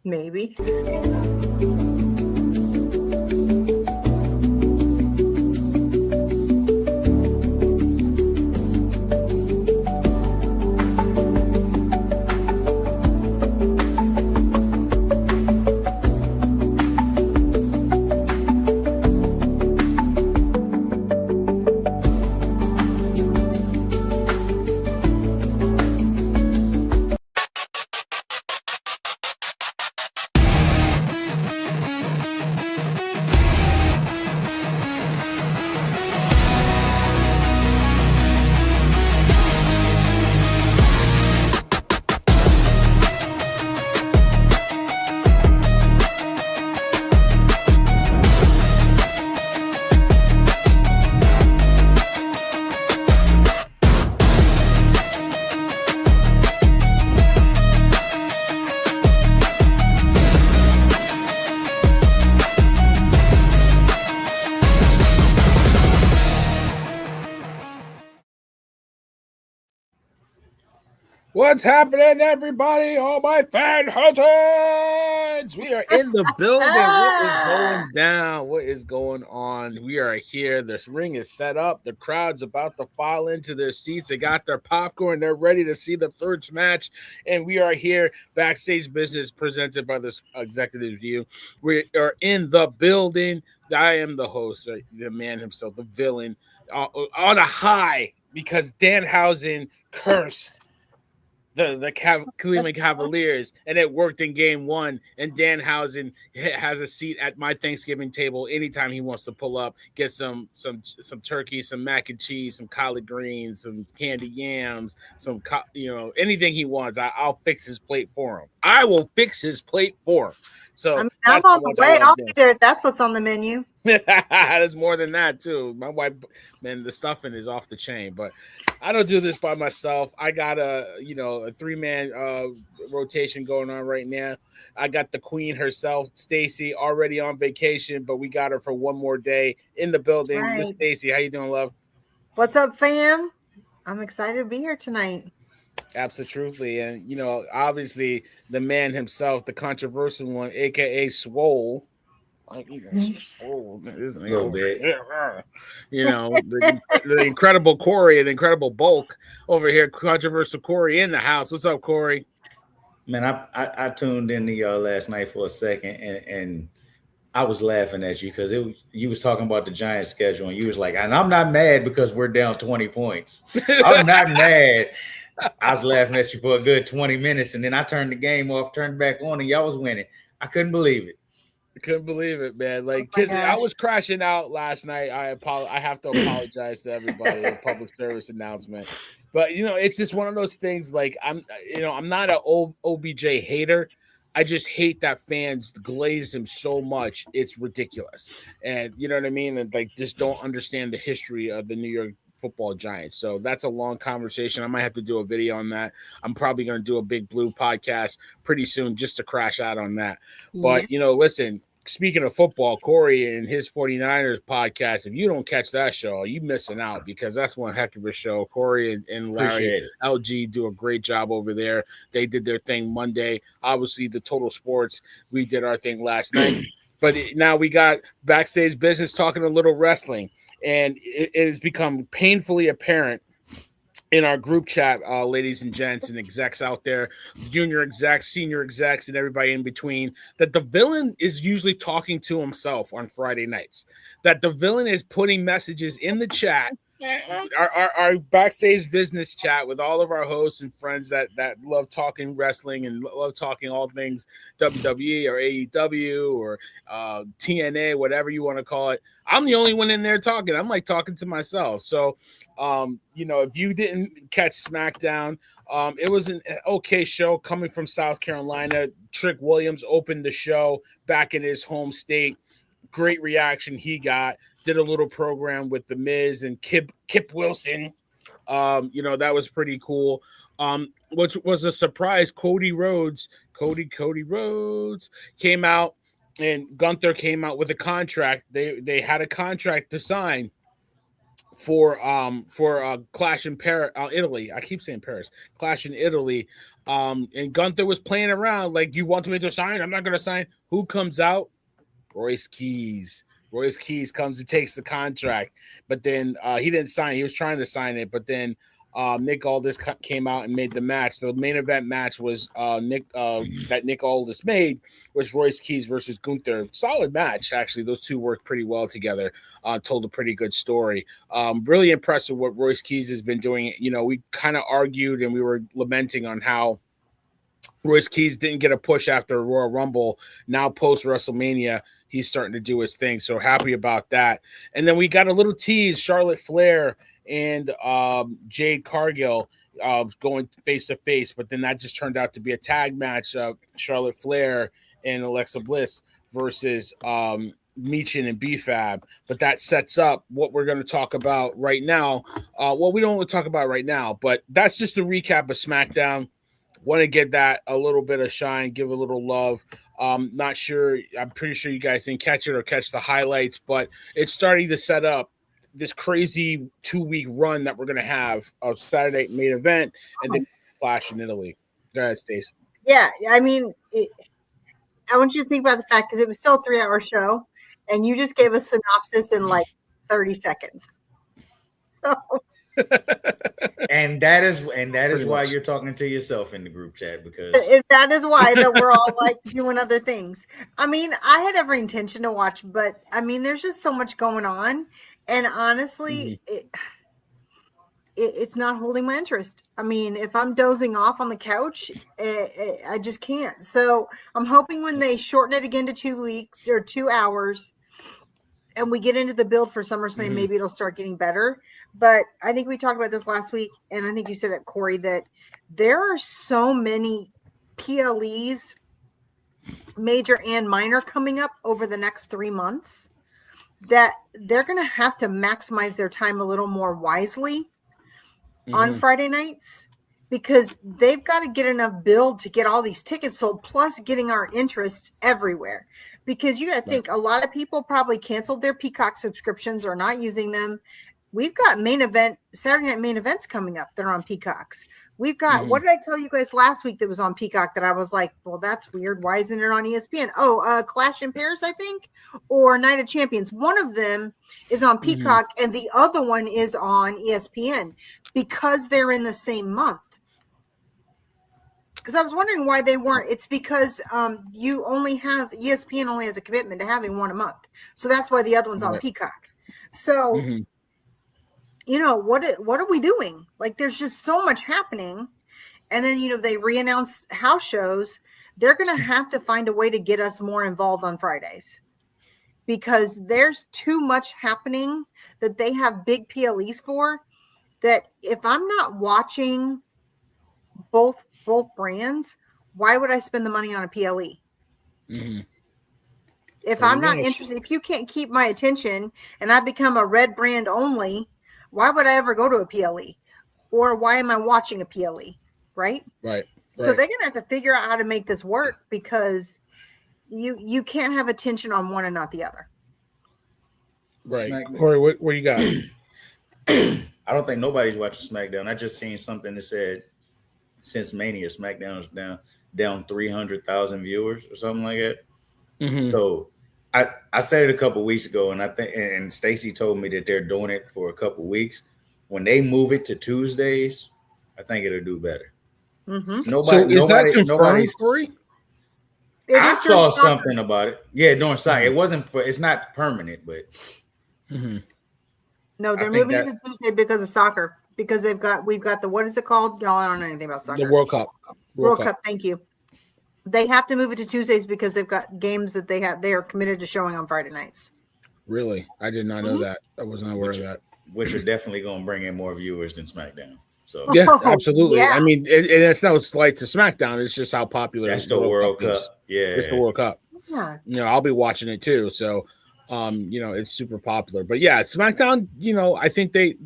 Maybe. What's happening, everybody? All my fan hunters! We are in the building. What is going down? What is going on? We are here. This ring is set up. The crowd's about to file into their seats. They got their popcorn. They're ready to see the first match. And we are here, Backstage Business, presented by this Executive View. We are in the building. I am the host, the man himself, the villain, on a high because Danhausen cursed the Cleveland Cavaliers, and it worked in game one. And Danhausen has a seat at my Thanksgiving table anytime he wants to pull up, get some turkey, some mac and cheese, some collard greens, some candy yams, anything he wants. I'll fix his plate for him. I will fix his plate for him. So I'm on the way. I'll be there if that's what's on the menu. There's more than that too. My wife, man, the stuffing is off the chain, but I don't do this by myself. I got a 3-man rotation going on right now. I got the queen herself, Stacey, already on vacation, but we got her for one more day in the building. Right. Miss Stacey, how you doing, love? What's up, fam? I'm excited to be here tonight. Absolutely. And, obviously the man himself, the controversial one, a.k.a. Swole. A little bit. The incredible Corey and incredible Bulk over here. Controversial Corey in the house. What's up, Corey? Man, I tuned in to y'all last night for a second, and I was laughing at you because you was talking about the Giants schedule, and you was like, and I'm not mad because we're down 20 points. I'm not mad. I was laughing at you for a good 20 minutes, and then I turned the game off, turned back on, and y'all was winning. I couldn't believe it. I couldn't believe it, man. I was crashing out last night. I have to apologize to everybody. A public service announcement, but it's just one of those things. Like I'm not an OBJ hater. I just hate that fans glaze him so much. It's ridiculous, and you know what I mean. And just don't understand the history of the New York Football Giants. So that's a long conversation. I might have to do a video on that. I'm probably going to do a Big Blue podcast pretty soon just to crash out on that. Yes. But, listen, speaking of football, Corey and his 49ers podcast, if you don't catch that show, you're missing out because that's one heck of a show. Corey and Larry LG do a great job over there. They did their thing Monday. Obviously, the Total Sports, we did our thing last night. But now we got Backstage Business talking a little wrestling. And it has become painfully apparent in our group chat, ladies and gents and execs out there, junior execs, senior execs, and everybody in between, that the villain is usually talking to himself on Friday nights, that the villain is putting messages in the chat, our Backstage Business chat with all of our hosts and friends that love talking wrestling and love talking all things WWE or AEW or TNA, whatever you want to call it. I'm the only one in there talking. I'm like talking to myself. So, if you didn't catch SmackDown, it was an okay show coming from South Carolina. Trick Williams opened the show back in his home state. Great reaction he got. Did a little program with The Miz and Kip Wilson. That was pretty cool. Which was a surprise. Cody Rhodes came out, and Gunther came out with a contract. They had a contract to sign for Clash in Paris, Italy. I keep saying Paris. Clash in Italy. And Gunther was playing around like, you want me to sign? I'm not going to sign. Who comes out? Royce Keys. Royce Keys comes and takes the contract, but then he didn't sign. He was trying to sign it, but then Nick Aldis came out and made the match. The main event match was that Nick Aldis made was Royce Keys versus Gunther. Solid match, actually. Those two worked pretty well together. Told a pretty good story. Really impressed with what Royce Keys has been doing. You know, we kind of argued and we were lamenting on how Royce Keys didn't get a push after Royal Rumble. Now post WrestleMania, he's starting to do his thing. So happy about that. And then we got a little tease, Charlotte Flair and Jade Cargill going face to face, but then that just turned out to be a tag match of Charlotte Flair and Alexa Bliss versus Michin and B-Fab. But that sets up what we're going to talk about right now. Well, we don't want to talk about right now, but that's just a recap of SmackDown. Want to get that a little bit of shine, give a little love. Not sure. I'm pretty sure you guys didn't catch it or catch the highlights, but it's starting to set up this crazy 2-week run that we're going to have of Saturday main event and then Clash in Italy. Go ahead, Stacey. Yeah, I mean, I want you to think about the fact because it was still a 3-hour show, and you just gave a synopsis in like 30 seconds. So. and that is why you're talking to yourself in the group chat, because that is why that we're all like doing other things. I mean, I had every intention to watch, but I mean, there's just so much going on, and honestly, it's not holding my interest. I mean, if I'm dozing off on the couch, I just can't. So I'm hoping when they shorten it again to 2 weeks or 2 hours, and we get into the build for SummerSlam, maybe it'll start getting better. But I think we talked about this last week, and I think you said it, Corey, that there are so many PLEs, major and minor, coming up over the next 3 months that they're going to have to maximize their time a little more wisely on Friday nights, because they've got to get enough build to get all these tickets sold, plus getting our interest everywhere. Because you got to think, a lot of people probably canceled their Peacock subscriptions or not using them. We've got Saturday night main events coming up that are on Peacocks. We've got, what did I tell you guys last week that was on Peacock that I was like, well, that's weird. Why isn't it on ESPN? Oh, Clash in Paris, I think, or Night of Champions. One of them is on Peacock and the other one is on ESPN because they're in the same month. Because I was wondering why they weren't. It's because ESPN only has a commitment to having one a month. So that's why the other one's on Peacock. So, you know, what are we doing? Like, there's just so much happening. And then, you know, they re-announce house shows. They're going to have to find a way to get us more involved on Fridays. Because there's too much happening that they have big PLEs for, that if I'm not watching both brands, why would I spend the money on a PLE? If I'm not interested, if you can't keep my attention and I become a red brand only, why would I ever go to a PLE? Or why am I watching a PLE? Right? Right. So they're going to have to figure out how to make this work, because you can't have attention on one and not the other. Right. Corey, what you got? I don't think nobody's watching SmackDown. I just seen something that said since Mania, SmackDown is down 300,000 viewers or something like that. So I said it a couple weeks ago, and I think, and Stacey told me that they're doing it for a couple weeks. When they move it to Tuesdays, I think it'll do better. Is that confirmed, Corey? I saw something about it. Yeah, during soccer. It wasn't it's not permanent, but no, they're moving it to Tuesday because of soccer. Because we've got the, what is it called? Y'all, I don't know anything about soccer. The World Cup. World Cup. Thank you. They have to move it to Tuesdays because they've got games that they are committed to showing on Friday nights. Really? I did not know that. I was not aware of that. Which are definitely going to bring in more viewers than SmackDown. So yeah, absolutely. Yeah. I mean, and it's no slight to SmackDown. It's just how popular that's the World Cup. Yeah, it's the World Cup. Yeah. You know, I'll be watching it too. So, you know, it's super popular. But yeah, SmackDown. You know, I think they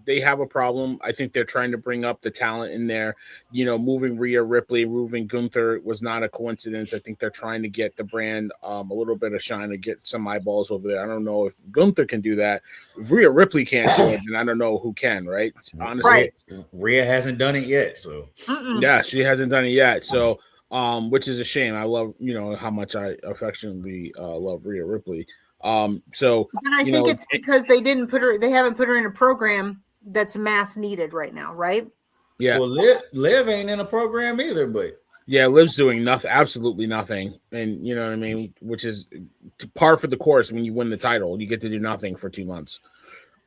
they have a problem. I think they're trying to bring up the talent in there. Moving Rhea Ripley, moving Gunther was not a coincidence. I think they're trying to get the brand a little bit of shine to get some eyeballs over there. I don't know if Gunther can do that. If Rhea Ripley can't do it, then I don't know who can, right? Honestly. Rhea hasn't done it yet, so. Yeah, she hasn't done it yet. So, which is a shame. I love, how much I affectionately love Rhea Ripley. So, but I think it's because they haven't put her in a program that's mass needed right now, right? Yeah. Well, Liv ain't in a program either, but yeah, Liv's doing nothing, absolutely nothing, and you know what I mean, which is par for the course. When you win the title, you get to do nothing for 2 months,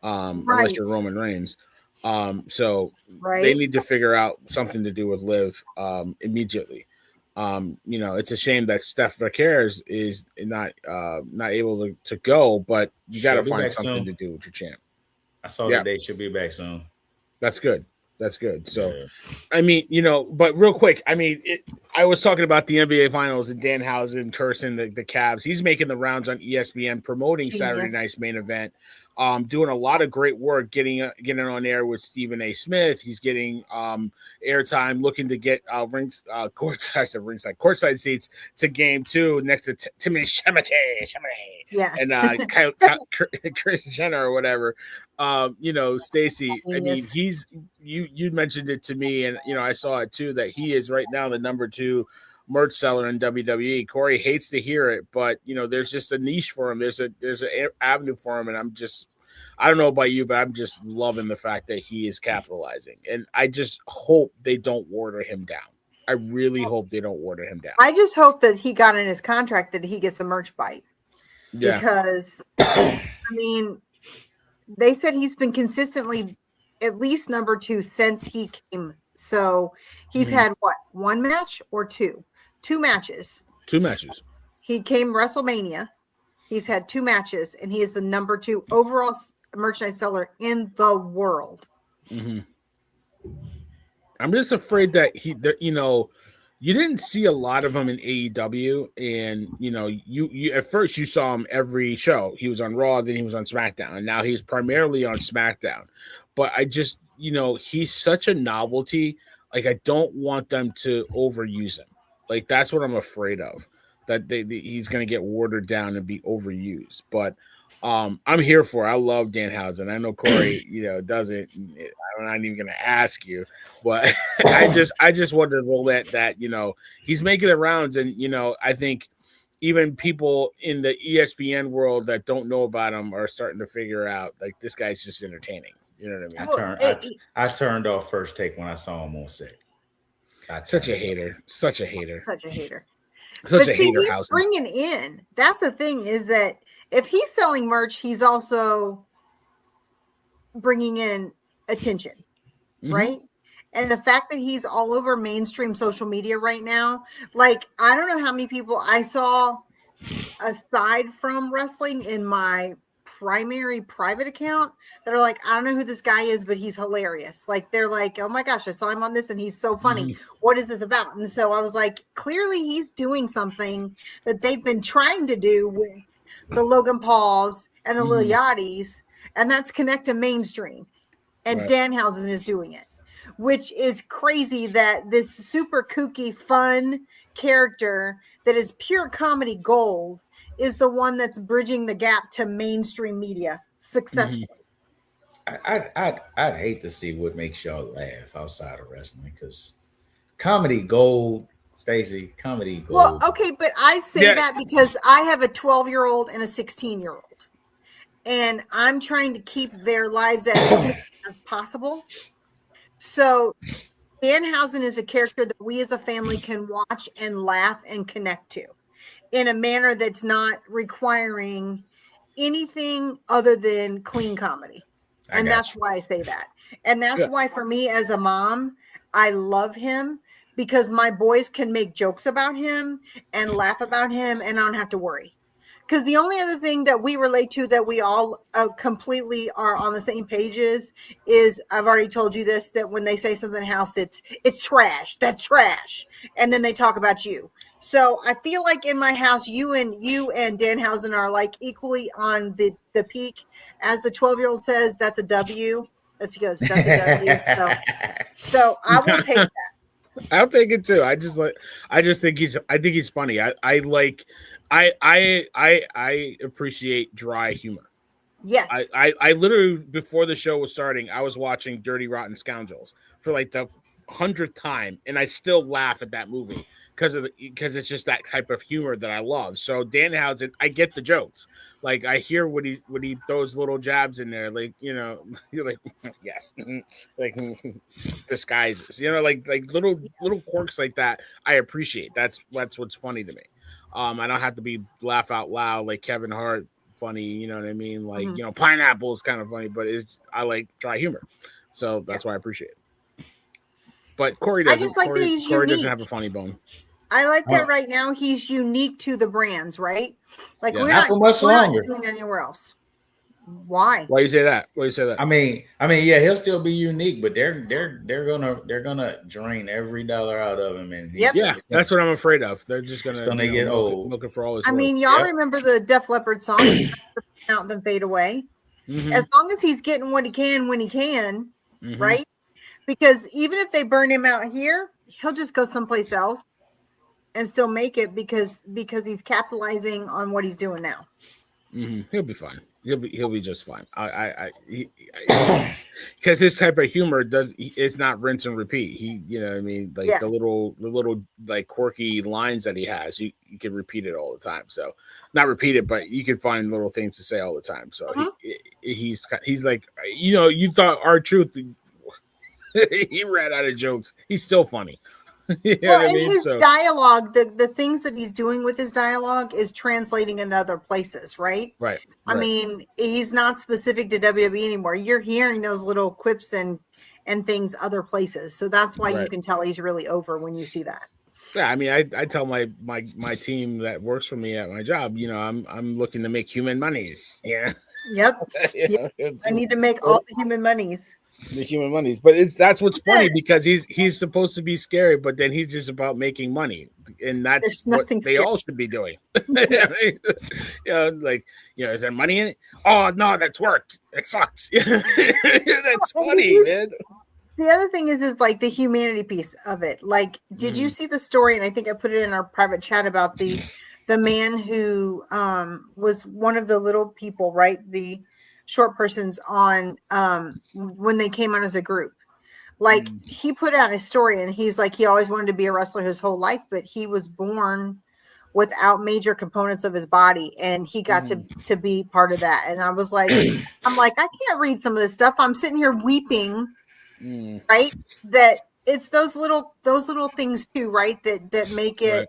unless you're Roman Reigns. So they need to figure out something to do with Liv immediately. It's a shame that Steph Vickers is not able to go, but you got to find something to do with your champ. I saw that they should be back soon. That's good. That's good. So, I mean, but real quick, I mean, I was talking about the NBA Finals and Danhausen cursing the Cavs. He's making the rounds on ESPN promoting Saturday night's main event. Doing a lot of great work getting on air with Stephen A. Smith. He's getting airtime, looking to get courtside seats to Game 2 next to Timothy Chalamet, and Chris Jenner or whatever. Stacey. I mean, you mentioned it to me, and I saw it too, that he is right now the number 2 merch seller in WWE. Corey hates to hear it, but there's just a niche for him. There's an avenue for him, and I don't know about you, but I'm just loving the fact that he is capitalizing, and I just hope they don't water him down. I really hope they don't water him down. I just hope that he got in his contract that he gets a merch bite, because I mean, they said he's been consistently at least number 2 since he came. So he's had one match or two matches. 2 matches. He came WrestleMania. He's had 2 matches, and he is the number 2 overall merchandise seller in the world. Mm-hmm. I'm just afraid that you didn't see a lot of him in AEW, and you at first you saw him every show. He was on Raw, then he was on SmackDown, and now he's primarily on SmackDown. But I just, he's such a novelty. Like, I don't want them to overuse him. Like, that's what I'm afraid of, that he's going to get watered down and be overused. But I'm here for it. I love Danhausen. I know Corey, doesn't. I'm not even going to ask you, but I just wanted to roll that he's making the rounds, and I think even people in the ESPN world that don't know about him are starting to figure out, like, this guy's just entertaining. You know what I mean? I turned off First Take when I saw him on set. Such a hater. Such a hater. He's bringing in. That's the thing, is that if he's selling merch, he's also bringing in attention, right? And the fact that he's all over mainstream social media right now, like, I don't know how many people I saw aside from wrestling in my primary private account that are like, I don't know who this guy is, but he's hilarious. Like, they're like, oh my gosh, I saw him on this and he's so funny. What is this about? And so I was like, clearly he's doing something that they've been trying to do with the Logan Pauls and the Lil Yachty's, and that's connect to mainstream. And Danhausen is doing it, which is crazy that this super kooky, fun character that is pure comedy gold is the one that's bridging the gap to mainstream media successfully. I'd hate to see what makes y'all laugh outside of wrestling, because comedy gold, Stacey, comedy gold. Well, okay, but I say that because I have a 12-year-old and a 16-year-old, and I'm trying to keep their lives as possible. So Danhausen is a character that we as a family can watch and laugh and connect to in a manner that's not requiring anything other than clean comedy. And that's why I say that. And that's why, for me as a mom, I love him, because my boys can make jokes about him and laugh about him, and I don't have to worry. Because the only other thing that we relate to that we all completely are on the same pages is, I've already told you this, that when they say something in the house, it's trash. That's trash. And then they talk about you. So I feel like in my house, you and Danhausen are like equally on the peak. As the 12-year-old says, that's a W. That's good. That's a good. So I will take that. I'll take it too. I just think he's funny. I appreciate dry humor. Yes. I literally, before the show was starting, I was watching Dirty Rotten Scoundrels for like the 100th time, and I still laugh at that movie because it's just that type of humor that I love. So Danhausen, I get the jokes. Like I hear when he throws little jabs in there, like you're like yes, like disguises, like little quirks like that. I appreciate. That's what's funny to me. I don't have to be laugh out loud like Kevin Hart funny, you know what I mean? Like pineapple is kind of funny, but I like dry humor, so that's why I appreciate it. But Corey doesn't. I just like that he's Corey unique. Doesn't have a funny bone. I like that right now. He's unique to the brands, right? Like we're not for much longer. Not doing anywhere else. Why? Why you say that? I mean, yeah, he'll still be unique, but they're gonna drain every dollar out of him, and yeah, that's what I'm afraid of. They're just gonna get old, looking for all his. I mean, y'all remember the Def Leppard song, "Out and Then Fade Away." Mm-hmm. As long as he's getting what he can when he can, right? Because even if they burn him out here, he'll just go someplace else and still make it because he's capitalizing on what he's doing now. He'll be fine. He'll be just fine. Because his type of humor it's not rinse and repeat. He, you know what I mean? Like the little like quirky lines that he has, you can repeat it all the time. So not repeat it, but you can find little things to say all the time. So he's like, you thought R-Truth, he ran out of jokes. He's still funny. His dialogue, the things that he's doing with his dialogue is translating in other places, right? Right. I mean, he's not specific to WWE anymore. You're hearing those little quips and things other places. So that's why you can tell he's really over when you see that. Yeah, I mean, I tell my team that works for me at my job, I'm looking to make human monies. Yeah. Yep. I need to make all the human monies. The human monies, but that's what's funny because he's supposed to be scary, but then he's just about making money, and that's what they all should be doing. Is there money in it? Oh no, that's work. It sucks. That's funny, man. The other thing is like the humanity piece of it. Like, did you see the story? And I think I put it in our private chat about the man who was one of the little people, right? The short persons on when they came out as a group. Like he put out his story and he's like, he always wanted to be a wrestler his whole life, but he was born without major components of his body and he got to be part of that. And I was like, I can't read some of this stuff. I'm sitting here weeping, right? That it's those little things too, right? That make it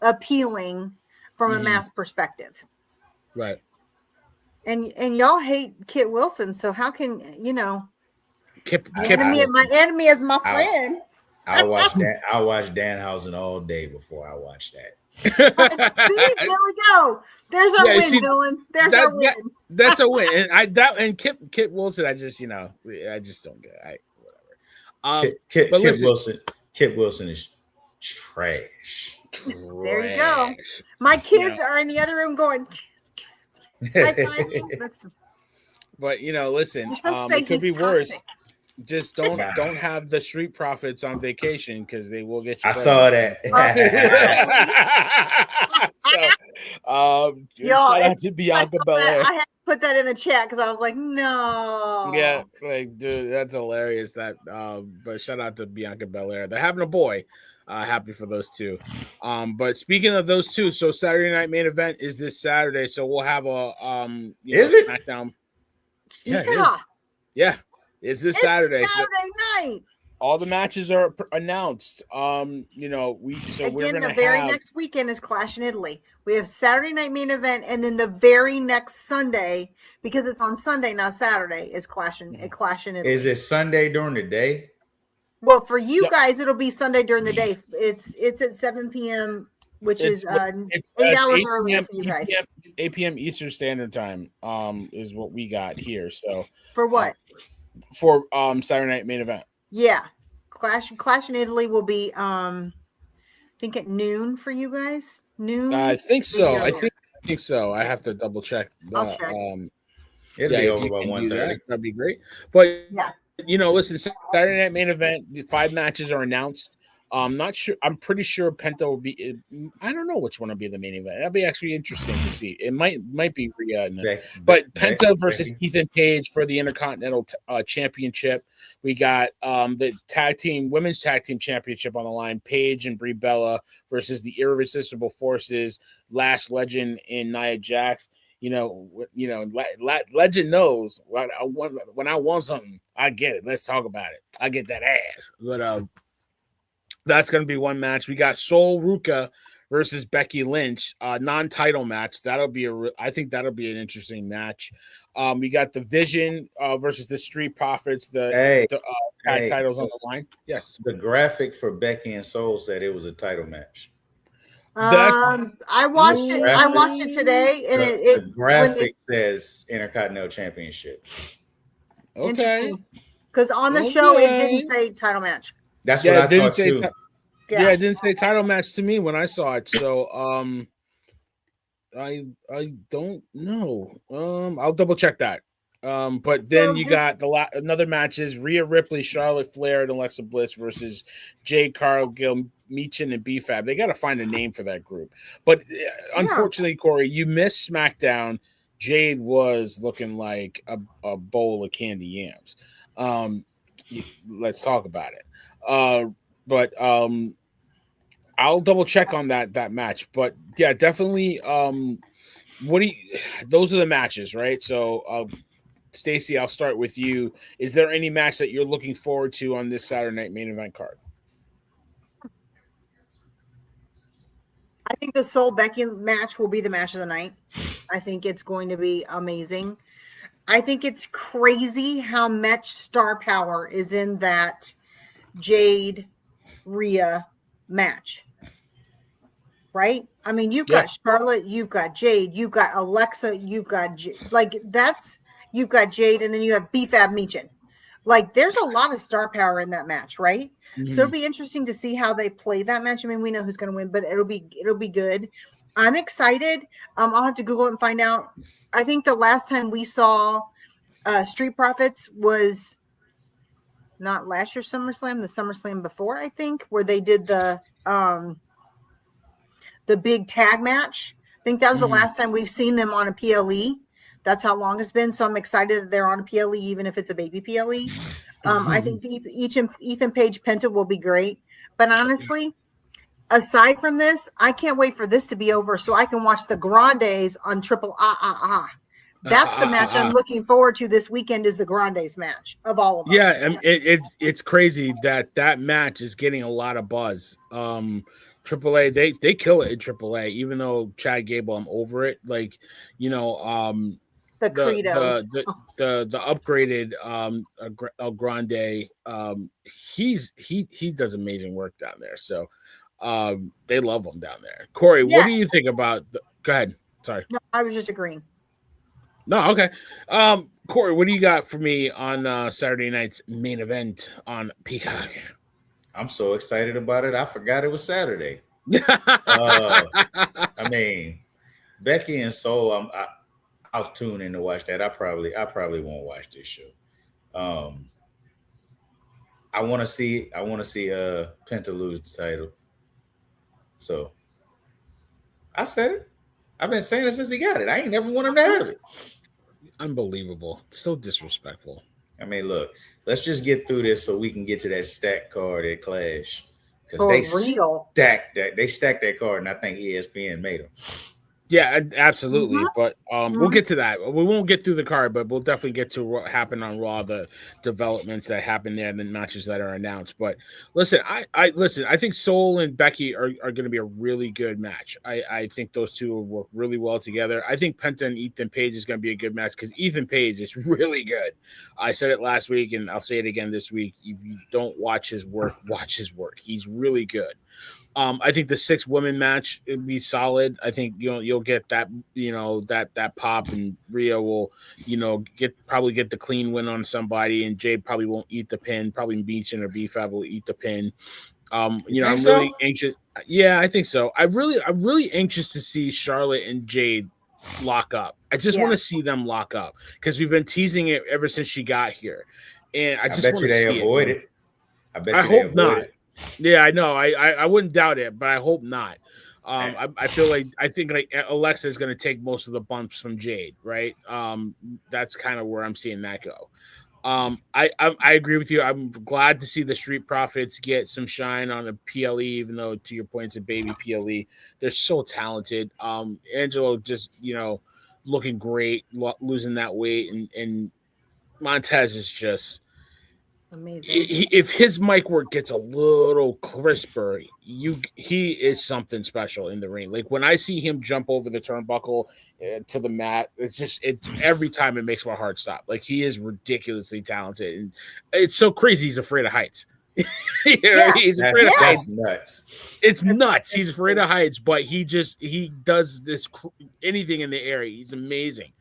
appealing from a mass perspective. Right. And y'all hate Kit Wilson, so how can my enemy is my friend? I watch Danhausen all day before I watch that. See, there we go. There's our win, Dylan. There's our win. That's a win. And Kit Wilson, I just don't get it. Whatever. Kit Wilson is trash. There you go. My kids are in the other room going. But listen, it could be worse. Just don't have the Street Profits on vacation because they will get you. I saw that. Shout out to Bianca Belair. I had to put that in the chat because I was like, no. Yeah, like dude, that's hilarious. That but shout out to Bianca Belair. They're having a boy. Happy for those two. But speaking of those two, so Saturday Night Main Event is this Saturday, so we'll have a it SmackDown. Yeah. It's this Saturday. Saturday night. All the matches are announced. We're the very next weekend is Clash in Italy. We have Saturday Night Main Event, and then the very next Sunday, because it's on Sunday, not Saturday, is Clash in Italy. Is it Sunday during the day? Well, for you guys, it'll be Sunday during the day. It's at 7 p.m., which is 8 hours earlier for you guys. 8 p.m. Eastern Standard Time is what we got here. So for what? For Saturday Night Main Event. Yeah. Clash in Italy will be I think at noon for you guys. Noon. I think so. I think so. I have to double check. I'll check. It'll be over by 1:30. That'd be great. But Yeah. Listen, Saturday night main event, 5 matches are announced. Not sure. I'm pretty sure Penta will be. I don't know which one will be the main event. That'd be actually interesting to see. It might be Rhea, but Penta versus Ethan Page for the Intercontinental Championship. We got the women's tag team championship on the line. Paige and Brie Bella versus the Irresistible Forces, Lash Legend and Nia Jax. Legend knows when I want something, I get it. Let's talk about it. I get that ass. But that's going to be one match. We got Sol Ruka versus Becky Lynch, non-title match. I think that'll be an interesting match. We got the Vision versus the Street Profits. The titles on the line. Yes. The graphic for Becky and Sol said it was a title match. I watched it. I watched it today, and the graphic says Intercontinental Championship. Okay. Because on the show it didn't say title match. That's what I thought too. It didn't say title match to me when I saw it. So I don't know. I'll double check that. But then you got another matches: Rhea Ripley, Charlotte Flair, and Alexa Bliss versus Jade Cargill, Meechin, and B-Fab. They got to find a name for that group. But unfortunately, Corey, you missed SmackDown. Jade was looking like a bowl of candy yams. Let's talk about it. But I'll double check on that match. But yeah, definitely. Those are the matches, right? So. Stacey, I'll start with you. Is there any match that you're looking forward to on this Saturday night main event card? I think the Sol Becky match will be the match of the night. I think it's going to be amazing. I think it's crazy how much star power is in that Jade Rhea match. Right? I mean, you've got Charlotte, you've got Jade, you've got Alexa, you've got you've got Jade, and then you have B-Fab Meechin. Like, there's a lot of star power in that match, right? Mm-hmm. So it'll be interesting to see how they play that match. I mean, we know who's going to win, but it'll be good. I'm excited. I'll have to Google it and find out. I think the last time we saw Street Profits was not last year's SummerSlam, the SummerSlam before, I think, where they did the big tag match. I think that was the last time we've seen them on a PLE. That's how long it's been. So I'm excited that they're on a PLE, even if it's a baby PLE. I think Ethan Page Penta will be great. But honestly, aside from this, I can't wait for this to be over so I can watch the Grandes on Triple A. That's the match I'm looking forward to this weekend, is the Grandes match of all of them. Yeah, and it's crazy that match is getting a lot of buzz. AAA, they kill it in AAA, even though Chad Gable, I'm over it. Like, the Credos. The upgraded El Grande, he does amazing work down there. So they love him down there. Corey, what do you think about go ahead. Sorry. No, I was just agreeing. No, okay. Corey, what do you got for me on Saturday night's main event on Peacock? I'm so excited about it. I forgot it was Saturday. I mean, Becky and Sol, I'll tune in to watch that. I probably won't watch this show. I want to see Penta lose the title. So I said it. I've been saying it since he got it. I ain't never want him to have it. Unbelievable. So disrespectful. I mean, look, let's just get through this so we can get to that stack card at Clash. Because they stacked that card, and I think ESPN made them. Yeah, absolutely. But we'll get to that. We won't get through the card, but we'll definitely get to what happened on Raw, the developments that happened there, and the matches that are announced. But listen, I think Sol and Becky are going to be a really good match. I think those two will work really well together. I think Penta and Ethan Page is going to be a good match because Ethan Page is really good. I said it last week, and I'll say it again this week. If you don't watch his work, watch his work. He's really good. I think the 6-woman match would be solid. I think you'll get that that pop, and Rhea will probably get the clean win on somebody, and Jade probably won't eat the pin. Probably Meechin or B-Fab will eat the pin. I'm really anxious. Yeah, I think so. I'm really anxious to see Charlotte and Jade lock up. I just want to see them lock up because we've been teasing it ever since she got here, and I just want to see it. I hope not. Yeah, I know. I wouldn't doubt it, but I hope not. I think Alexa is going to take most of the bumps from Jade, right? That's kind of where I'm seeing that go. I agree with you. I'm glad to see the Street Profits get some shine on a PLE, even though to your point, it's a baby PLE. They're so talented. Angelo just looking great, losing that weight, and Montez is just amazing. If his mic work gets a little crisper, he is something special in the ring. Like when I see him jump over the turnbuckle to the mat, it's every time it makes my heart stop. Like he is ridiculously talented, and it's so crazy. He's afraid of heights. He's afraid of heights. Nuts. It's nuts. He's afraid of heights, but he does this anything in the air. He's amazing.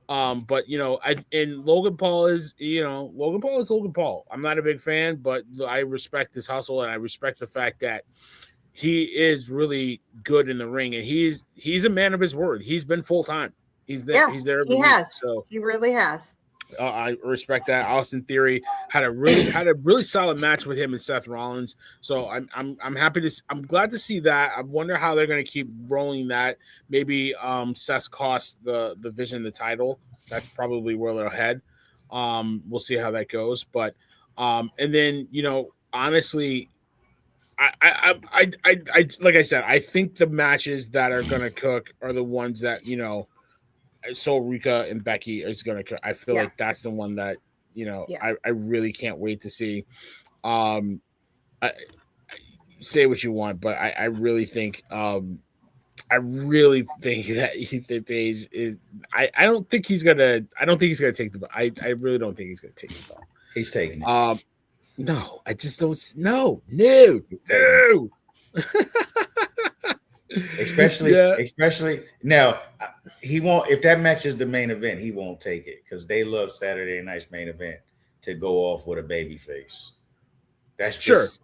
But Logan Paul is Logan Paul. I'm not a big fan, but I respect his hustle and I respect the fact that he is really good in the ring, and he's a man of his word. He's been full time. He's there. He's there. He has. So he really has. I respect that. Austin Theory had a really solid match with him and Seth Rollins. So I'm happy to. I'm glad to see that. I wonder how they're going to keep rolling that. Maybe Seth cost the Vision the title. That's probably where they'll head. We'll see how that goes. But and then honestly, I like I said, I think the matches that are going to cook are the ones that So Rika and Becky is going to. I feel like that's the one that I really can't wait to see. Say what you want, but I really think that Ethan Page is. I don't think he's gonna. I don't think he's gonna take the. I really don't think he's gonna take the ball. He's taking it. No, I just don't. No. Especially now, he won't. If that match is the main event, he won't take it because they love Saturday Night's main event to go off with a baby face. That's just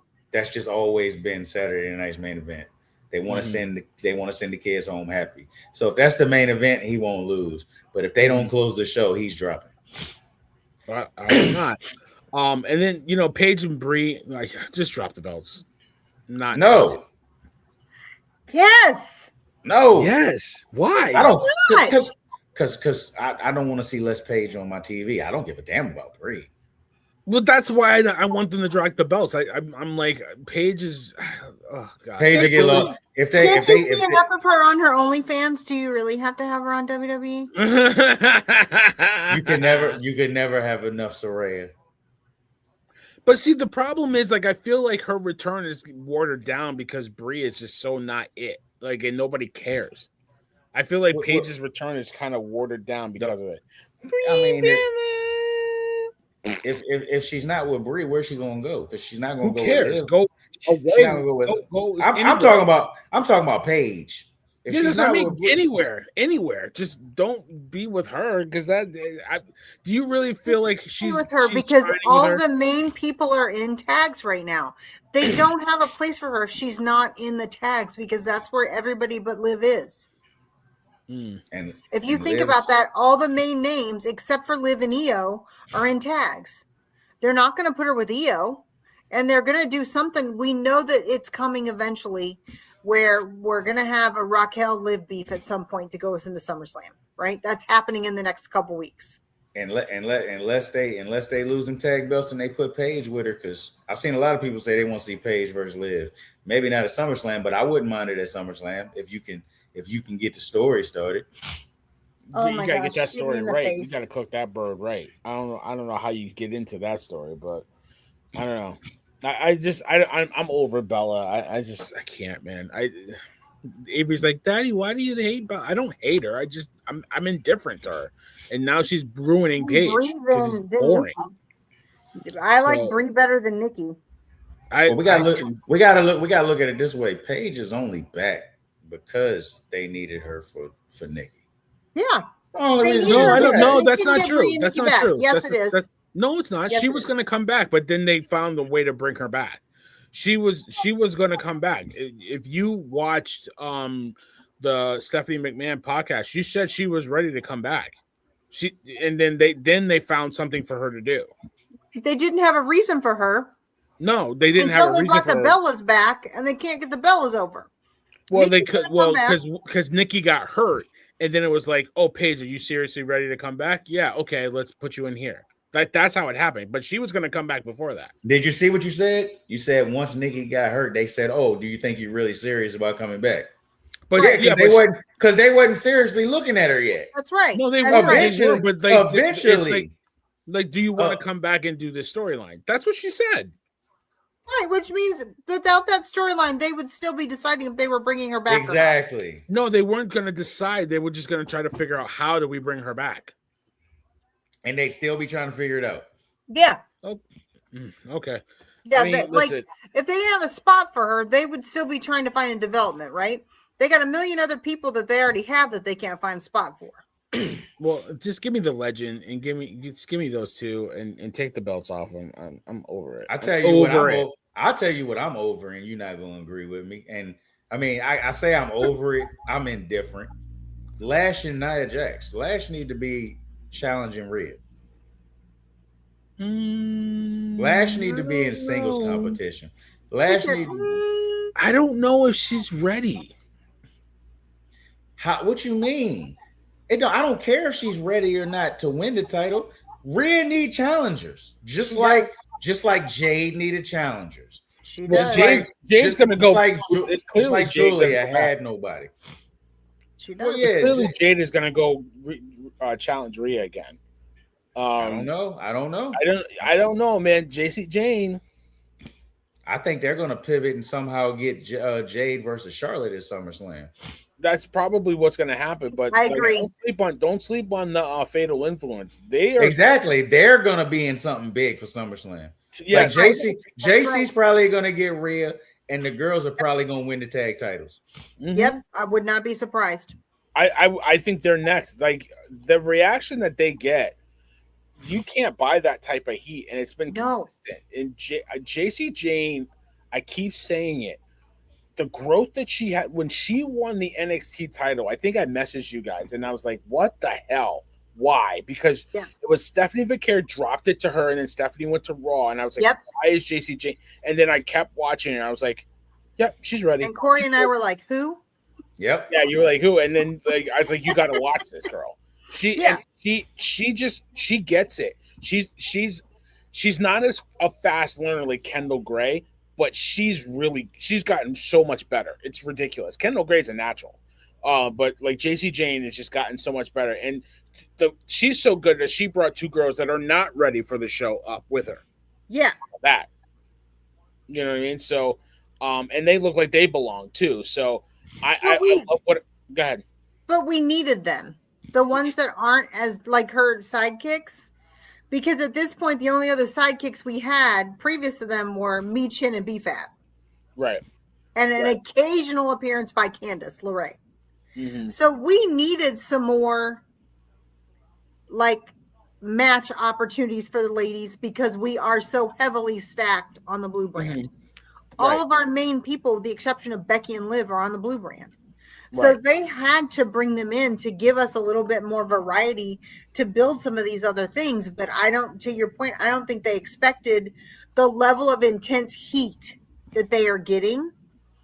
always been Saturday Night's main event. They want to send the kids home happy. So if that's the main event, he won't lose. But if they don't close the show, he's dropping. I'm not. And then Paige and Bree just drop the belts. No. Yes. No. Yes. Why? I don't. Because I don't want to see less Paige on my TV. I don't give a damn about Bree. Well, that's why I want them to drag the belts. I'm like Paige is. Oh God. Paige will get low. If they enough of her on her OnlyFans, do you really have to have her on WWE? You could never have enough Saraya. But see, the problem is, I feel like her return is watered down because Brie is just so not it. And nobody cares. I feel like Paige's return is kind of watered down because of it. If she's not with Brie, where's she gonna go? Because she's not gonna go. Who cares? Go away. She's not gonna go with. I'm talking about Paige. Anywhere. Just don't be with her because do you really feel like she's with her? Because all the main people are in tags right now. They don't have a place for her if she's not in the tags because that's where everybody but Liv is. And if you think about that, all the main names except for Liv and Io are in tags. They're not going to put her with Io, and they're going to do something. We know that it's coming eventually, where we're going to have a Raquel Liv beef at some point to go us into SummerSlam. Right? That's happening in the next couple weeks. Unless they lose them tag belts and they put Paige with her, because I've seen a lot of people say they want to see Paige versus Liv. Maybe not at SummerSlam, but I wouldn't mind it at SummerSlam if you can get the story started. You gotta get that story right. You gotta cook that bird right. I don't know how you get into that story, but I don't know. I'm over Bella. I can't, man. Avery's like, Daddy, why do you hate Bella? I don't hate her. I'm indifferent to her, and now she's ruining Paige because it's boring. I like Brie better than Nikki. We gotta look at it this way. Paige is only back because they needed her for Nikki. Yeah. No, that's not true. That's not true. Yes, it is. No, it's not. She was going to come back, but then they found a way to bring her back. She was going to come back. If you watched the Stephanie McMahon podcast, she said she was ready to come back. And then they found something for her to do. They didn't have a reason for her. No, they didn't have a reason brought for the her. Bellas back, and they can't get the Bellas over. Well, they could. Well, because Nikki got hurt, and then it was like, "Oh, Paige, are you seriously ready to come back?" Yeah, okay, let's put you in here. That's how it happened. But she was going to come back before that. Did you see what you said? You said once Nikki got hurt, they said, "Oh, do you think you're really serious about coming back?" But because they wasn't seriously looking at her yet. That's right. No, they were. Eventually, but eventually, do you want to come back and do this storyline? That's what she said. Right, which means without that storyline, they would still be deciding if they were bringing her back. Exactly. No, they weren't going to decide. They were just going to try to figure out how do we bring her back, and they'd still be trying to figure it out. Yeah. Oh, okay. Yeah, I mean, like if they didn't have a spot for her, they would still be trying to find a development, right? They got a million other people that they already have that they can't find a spot for. Well, just give me the legend and give me those two and take the belts off them. I'm over it. I'll tell you what I'm over, and you're not going to agree with me. And I mean, I say I'm over it. I'm indifferent. Lash and Nia Jax. Lash need to be challenging Rhea. Lash need to be in singles competition. I don't know if she's ready. What you mean? I don't care if she's ready or not to win the title. Rhea need challengers, just like Jade needed challengers. She does. Jade's gonna go. It's clearly like Julia had nobody. She does. Well, yeah, clearly Jade is gonna go challenge Rhea again. I don't know. I don't know, man. JC Jane. I think they're gonna pivot and somehow get Jade versus Charlotte at SummerSlam. That's probably what's going to happen. But I agree. Don't sleep on the Fatal Influence. They're going to be in something big for SummerSlam. Yeah, like JC's probably going to get Rhea, and the girls are probably going to win the tag titles. Mm-hmm. Yep, I would not be surprised. I think they're next. Like the reaction that they get, you can't buy that type of heat, and it's been consistent. And JC Jane, I keep saying it. The growth that she had when she won the NXT title, I think I messaged you guys and I was like, what the hell? Why? Because it was Stephanie Vicaire dropped it to her and then Stephanie went to Raw and I was like, why is JC Jane? And then I kept watching and I was like, yep, she's ready. And Corey and I were like, who? Yep. Yeah, you were like, who? And then I was like, you got to watch this girl. She gets it. She's not as a fast learner like Kendall Gray. But she's gotten so much better. It's ridiculous. Kendall Gray's a natural. But like JC Jane has just gotten so much better. And she's so good that she brought two girls that are not ready for the show up with her. Yeah. That. You know what I mean? So, and they look like they belong too. So I love what go ahead. But we needed them. The ones that aren't as like her sidekicks. Because at this point, the only other sidekicks we had previous to them were Me, Chin, and BFAT. Right. And an occasional appearance by Candice LeRae. Mm-hmm. So we needed some more like match opportunities for the ladies because we are so heavily stacked on the blue brand. Mm-hmm. All of our main people, with the exception of Becky and Liv, are on the blue brand. So they had to bring them in to give us a little bit more variety to build some of these other things. But to your point, I don't think they expected the level of intense heat that they are getting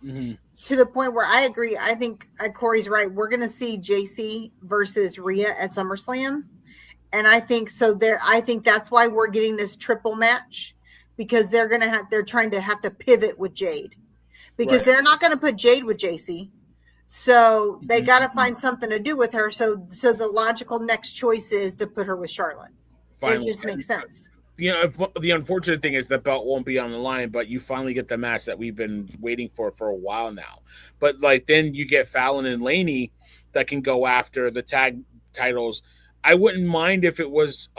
to the point where I agree. I think Corey's right. We're going to see JC versus Rhea at SummerSlam. And I think so I think that's why we're getting this triple match because they're trying to have to pivot with Jade because they're not going to put Jade with JC. So they got to find something to do with her. So the logical next choice is to put her with Charlotte. Finally. It just makes sense. The unfortunate thing is the belt won't be on the line, but you finally get the match that we've been waiting for a while now. But like then you get Fallon and Laney that can go after the tag titles. I wouldn't mind if it was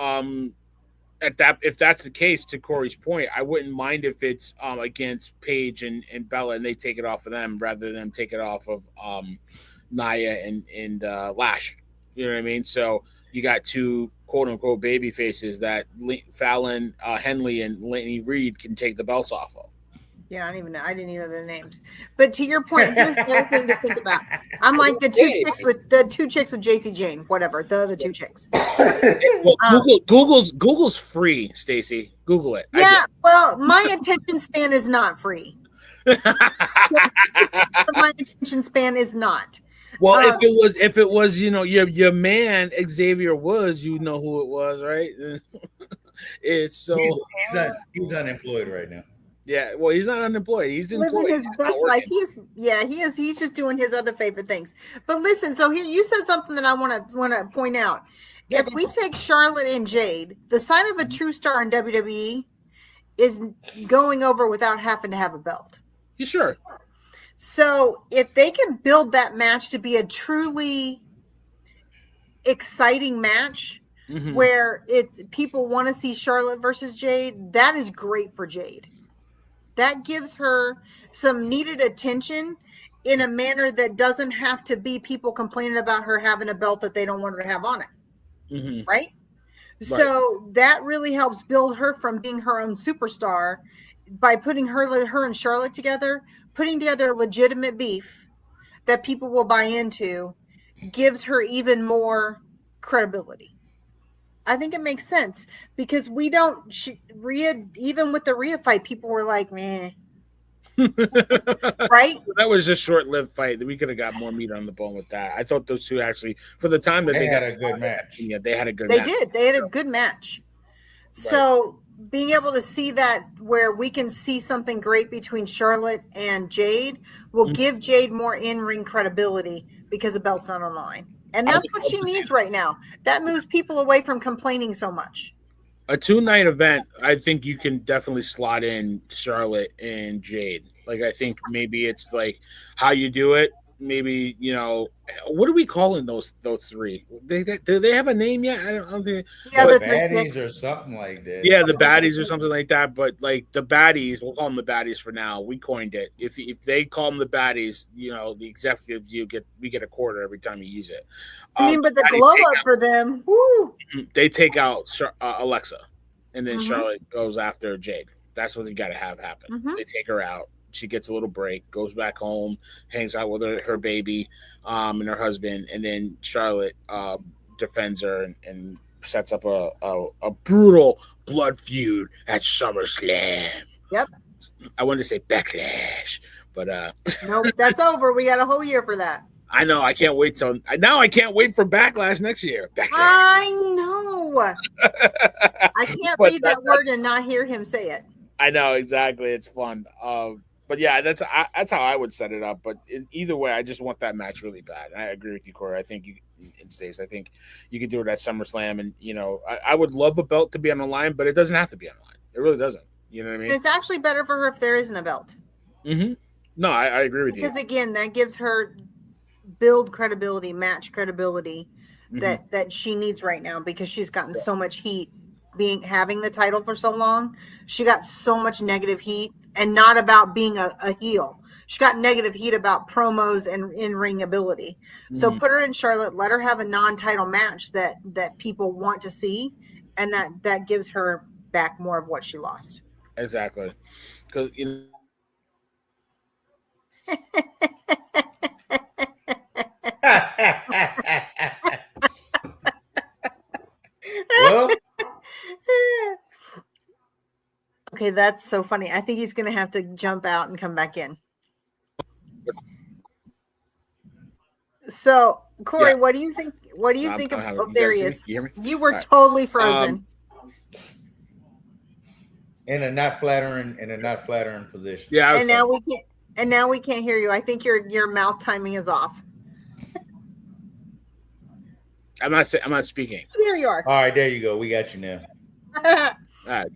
if that's the case, to Corey's point, I wouldn't mind if it's against Paige and Bella and they take it off of them rather than take it off of Nia and Lash. You know what I mean? So you got two quote unquote baby faces that Fallon Henley and Laney Reed can take the belts off of. Yeah, I didn't even know their names. But to your point, here's the other thing to think about. I'm like the two chicks with JC Jane, whatever, the other two chicks. Well, Google's free, Stacey. Google it. Yeah, well, my attention span is not free. My attention span is not. Well, if it was, your man Xavier Woods, you know who it was, right? It's so he's unemployed right now. Yeah, well, he's not unemployed. He's employed. Living his best life. He is. He's just doing his other favorite things. But listen, so here you said something that I want to point out. If we take Charlotte and Jade, the sign of a true star in WWE is going over without having to have a belt. You sure? So if they can build that match to be a truly exciting match, where people want to see Charlotte versus Jade, that is great for Jade. That gives her some needed attention in a manner that doesn't have to be people complaining about her having a belt that they don't want her to have on it. Right? So that really helps build her from being her own superstar by putting her and Charlotte together, putting together a legitimate beef that people will buy into, gives her even more credibility. I think it makes sense because we don't Rhea, even with the Rhea fight, people were like, meh. Right? That was a short-lived fight. We could have got more meat on the bone with that. I thought those two actually, for the time that they had a good match. Yeah, they had a good match. They did. They had a good match. Right. So being able to see that where we can see something great between Charlotte and Jade will give Jade more in-ring credibility because the belt's not on the line. And that's what she needs right now. That moves people away from complaining so much. A 2-night event, I think you can definitely slot in Charlotte and Jade. Like, I think maybe it's like how you do it. Maybe, what are we calling those three? Do they have a name yet? I don't think. Yeah, the baddies or something like that. Yeah, the baddies or something like that. But like the baddies, we'll call them the baddies for now. We coined it. If they call them the baddies, the executives, we get a quarter every time you use it. But the glow up for them, woo! They take out Alexa, and then Charlotte goes after Jade. That's what you got to have happen. They take her out. She gets a little break, goes back home, hangs out with her baby and her husband, and then Charlotte defends her and sets up a brutal blood feud at SummerSlam. Yep. I wanted to say Backlash, but nope, that's over. We got a whole year for that. I know. I can't wait I can't wait for Backlash next year. Backlash. I know. I can't read that word and not hear him say it. I know, exactly. It's fun. But yeah, that's how I would set it up. But either way, I just want that match really bad. And I agree with you, Corey. I think I think you could do it at SummerSlam, and I would love a belt to be on the line, but it doesn't have to be on the line. It really doesn't. You know what I mean? It's actually better for her if there isn't a belt. No, I agree with you. Because again, that gives her build credibility, match credibility that she needs right now because she's gotten so much heat having the title for so long. She got so much negative heat, and not about being a heel. She got negative heat about promos and in-ring ability. So put her in Charlotte, let her have a non-title match that people want to see, and that gives her back more of what she lost. Exactly. Because well, okay, that's so funny. I think he's going to have to jump out and come back in. So, Corey, what do you think? What do you think of? Oh, there he is. You were totally frozen. In a not flattering position. Yeah. And now we can't hear you. I think your mouth timing is off. I'm not speaking. Here you are. All right, there you go. We got you now. All right.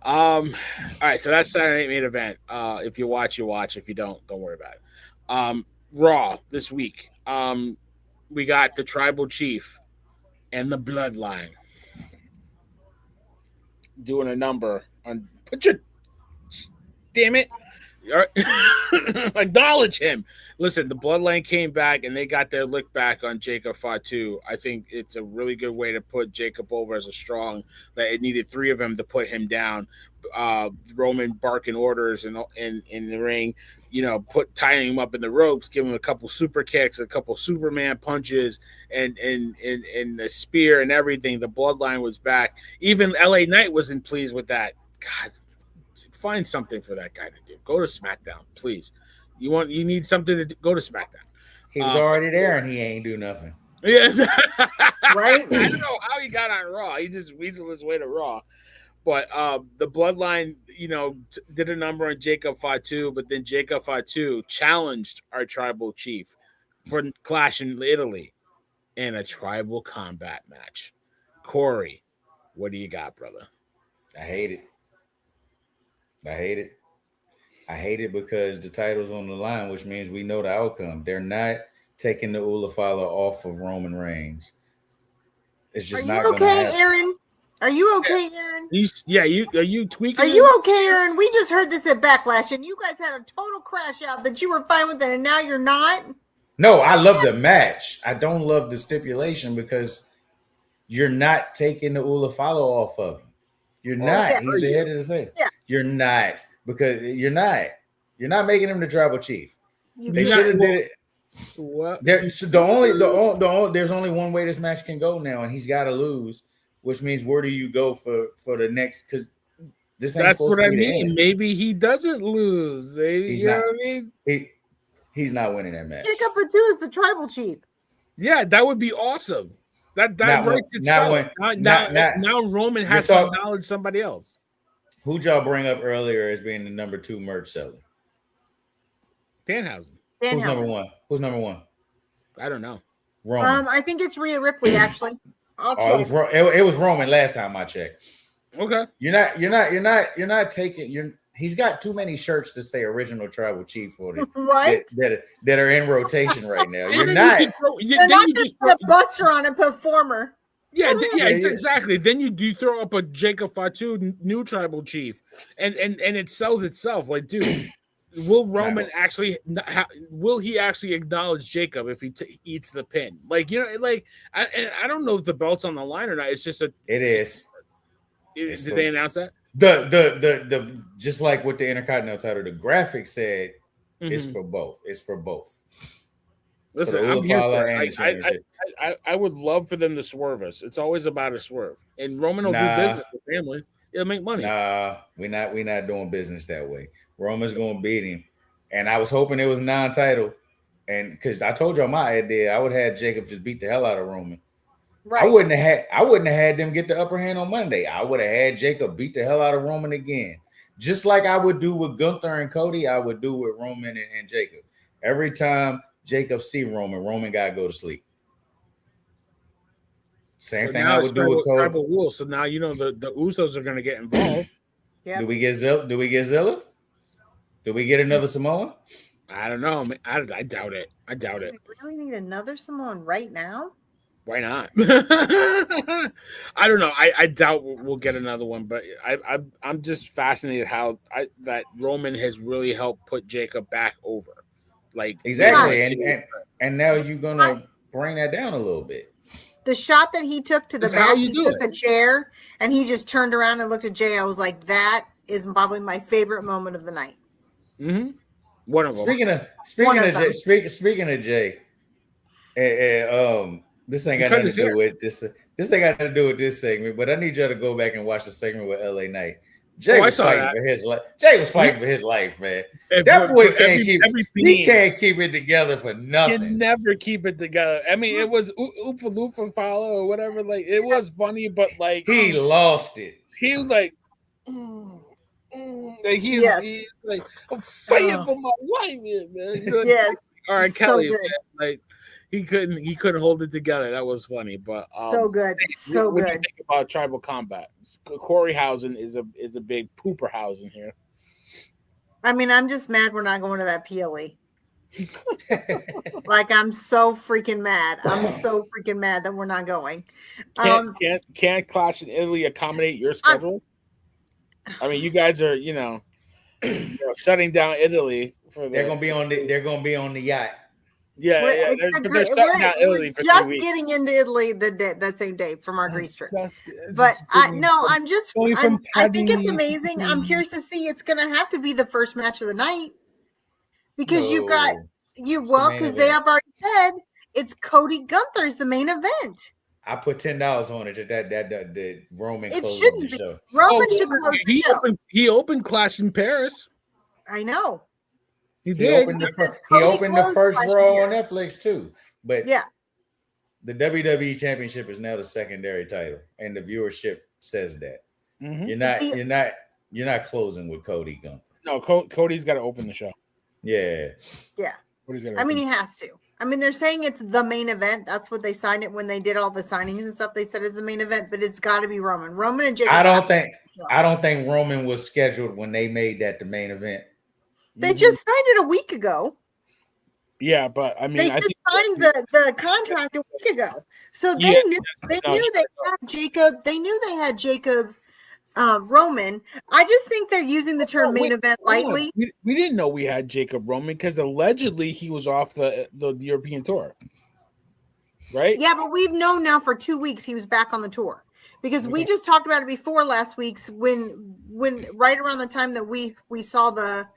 All right. So that's Saturday Night Main Event. If you watch, you watch. If you don't worry about it. Raw this week. We got the Tribal Chief and the Bloodline doing a number on. Damn it. Acknowledge him. Listen, the Bloodline came back and they got their lick back on Jacob Fatu. I think it's a really good way to put Jacob over as a strong. That it needed 3 of them to put him down, Roman barking orders in the ring, tying him up in the ropes, giving him a couple super kicks, a couple Superman punches, and the spear and everything. The bloodline was back. Even LA Knight wasn't pleased with that. God, find something for that guy to do. Go to SmackDown, please. You need something to do, go to SmackDown. He was already there and he ain't do nothing. Yes. Right? I don't know how he got on Raw. He just weaseled his way to Raw. But the Bloodline, did a number on Jacob Fatu, but then Jacob Fatu challenged our tribal chief for Clash in Italy in a tribal combat match. Corey, what do you got, brother? I hate it. I hate it because the title's on the line, which means we know the outcome. They're not taking the Ulafala off of Roman Reigns. It's just not going to happen. Aaron? Are you okay, Aaron? Are you tweaking? Are you okay, Aaron? We just heard this at Backlash, and you guys had a total crash out that you were fine with it, and now you're not? No, I love the match. I don't love the stipulation because you're not taking the Ulafala off of him. You're not. Yeah. He's the head of the state. Yeah. You're not, because you're not. You're not making him the tribal chief. They should have did it. What? There's only one way this match can go now, and he's got to lose, which means where do you go for the next? Because this ain't that's supposed what to I be the mean. end. Maybe he doesn't lose. Maybe, He's not. Know what I mean? He's not winning that match. Jacob Fatu is the tribal chief. Yeah, that would be awesome. That breaks itself. Now Roman has to acknowledge somebody else. Who'd y'all bring up earlier as being the number 2 merch seller? Danhausen. Who's number 1? Who's number 1? I don't know. Roman. I think it's Rhea Ripley, actually. It was Roman last time I checked. Okay. You're not taking. He's got too many shirts to say original tribal chief for it, right? That are in rotation right now. You're not. You're not just put a buster on and put former. Yeah, exactly. Then you do throw up a Jacob Fatu new tribal chief, and it sells itself. Like, dude, will Roman actually? Will he actually acknowledge Jacob if he eats the pin? Like, I don't know if the belt's on the line or not. It's just It is. Did they announce that? The just like with the Intercontinental title, the graphic said it's for both. It's for both. Listen, I'm here for it. I would love for them to swerve us. It's always about a swerve. And Roman will do business with family. It'll make money. Nah, we're not doing business that way. Roman's gonna beat him. And I was hoping it was non-title. And because I told y'all my idea, I would have had Jacob just beat the hell out of Roman. Right. I wouldn't have had them get the upper hand on Monday. I would have had Jacob beat the hell out of Roman again. Just like I would do with Gunther and Cody, I would do with Roman and Jacob. Every time Jacob see Roman gotta go to sleep. Same thing I would do with Cody. Tribal rules. So now the Usos are gonna get involved. Yeah. Do we get Zilla? Do we get another Samoan? I don't know. I doubt it. I doubt it. We really need another Samoan right now? Why not? I don't know. I doubt we'll get another one, but I'm just fascinated how that Roman has really helped put Jacob back over. Like, exactly, and now you're gonna bring that down a little bit. The shot that he took to the back, he took a chair and he just turned around and looked at Jay. I was like, that is probably my favorite moment of the night. Mm-hmm. One of them. Speaking of Jay, this ain't got nothing to do with this. This ain't got nothing to do with this segment, but I need y'all to go back and watch the segment with LA Knight. Jay was fighting for his life. Jay was fighting for his life, man. That boy can't keep it together for nothing. Can never keep it together. I mean, it was Oopa Loofah follow or whatever. Like, it was funny, but like he lost it. He was like, he's like, I'm fighting for my life, man. Yes. All right, Kelly, man, like. He couldn't hold it together. That was funny, but so good. So what good. do you think about tribal combat? Coreyhausen is a big pooperhausen here. I mean, I'm just mad we're not going to that PLE. Like, I'm so freaking mad. I'm so freaking mad that we're not going. Can't Clash in Italy accommodate your schedule? I mean, you guys are shutting down Italy for they're gonna be on the yacht. Yeah, they're shutting down Italy for 3 just weeks. getting into Italy that same day from our Greece trip. But I think it's amazing. I'm curious to see. It's going to have to be the first match of the night because because they have already said it's Cody Gunther's the main event. I put $10 on it that Roman. It shouldn't be. Show. Roman should close the show. He opened Clash in Paris. I know. He did. Opened the first Raw on Netflix too. But yeah, the WWE Championship is now the secondary title, and the viewership says that. Mm-hmm. You're not closing with Cody Gunther. No, Cody's got to open the show. Yeah. I mean, he has to. I mean, they're saying it's the main event. That's what they signed it when they did all the signings and stuff. They said it's the main event, but it's got to be Roman. Roman and Jacob. I don't think Roman was scheduled when they made that the main event. They just signed it a week ago. Yeah, but I mean, they just signed the contract a week ago, so they knew they had Jacob. They knew they had Jacob Roman. I just think they're using the term main event lightly. We didn't know we had Jacob Roman because allegedly he was off the European tour, right? Yeah, but we've known now for 2 weeks he was back on the tour because we just talked about it before last week's when right around the time that we saw the.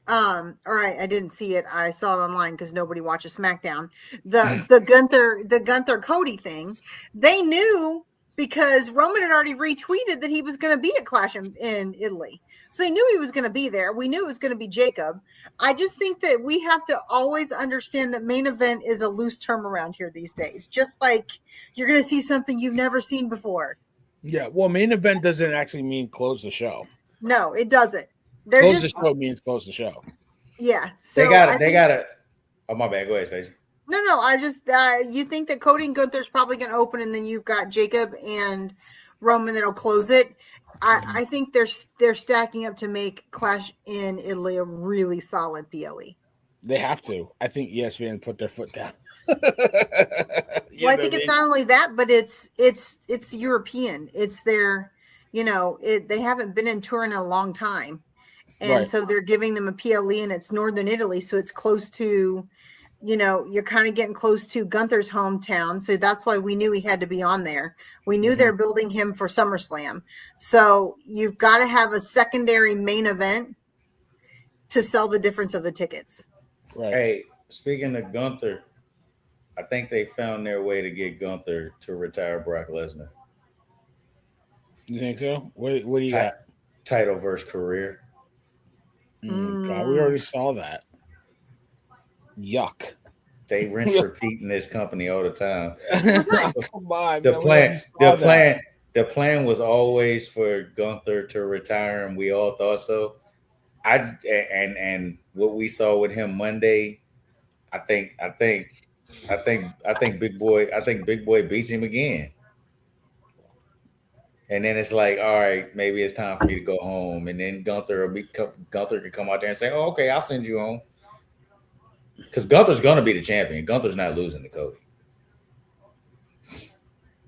All right, I didn't see it. I saw it online because nobody watches SmackDown. The Gunther Cody thing. They knew because Roman had already retweeted that he was going to be at Clash in Italy, so they knew he was going to be there. We knew it was going to be Jacob. I just think that we have to always understand that main event is a loose term around here these days. Just like you're going to see something you've never seen before. Yeah, well, main event doesn't actually mean close the show. No, it doesn't. Close the show means close the show. Yeah. So they got it. Oh, my bad. Go ahead, Stacey. No. I just you think that Cody and Gunther's probably going to open, and then you've got Jacob and Roman that'll close it. I think they're stacking up to make Clash in Italy a really solid PLE. They have to. I think ESPN put their foot down. Well, I think it's not only that, but it's European. It's their, they haven't been in tour in a long time. And so they're giving them a PLE, and it's Northern Italy. So it's close to, you're kind of getting close to Gunther's hometown. So that's why we knew he had to be on there. We knew they're building him for SummerSlam. So you've got to have a secondary main event to sell the difference of the tickets. Right. Hey, speaking of Gunther, I think they found their way to get Gunther to retire Brock Lesnar. You think so? What do you got? Title versus career. God, we already saw that. Yuck. They rinse repeat in this company all the time. Come on. The plan was always for Gunther to retire, and we all thought so. And what we saw with him Monday, I think Big Boy beats him again. And then it's like, all right, maybe it's time for me to go home. And then Gunther can come out there and say, "Oh, okay, I'll send you home." Because Gunther's gonna be the champion. Gunther's not losing to Cody.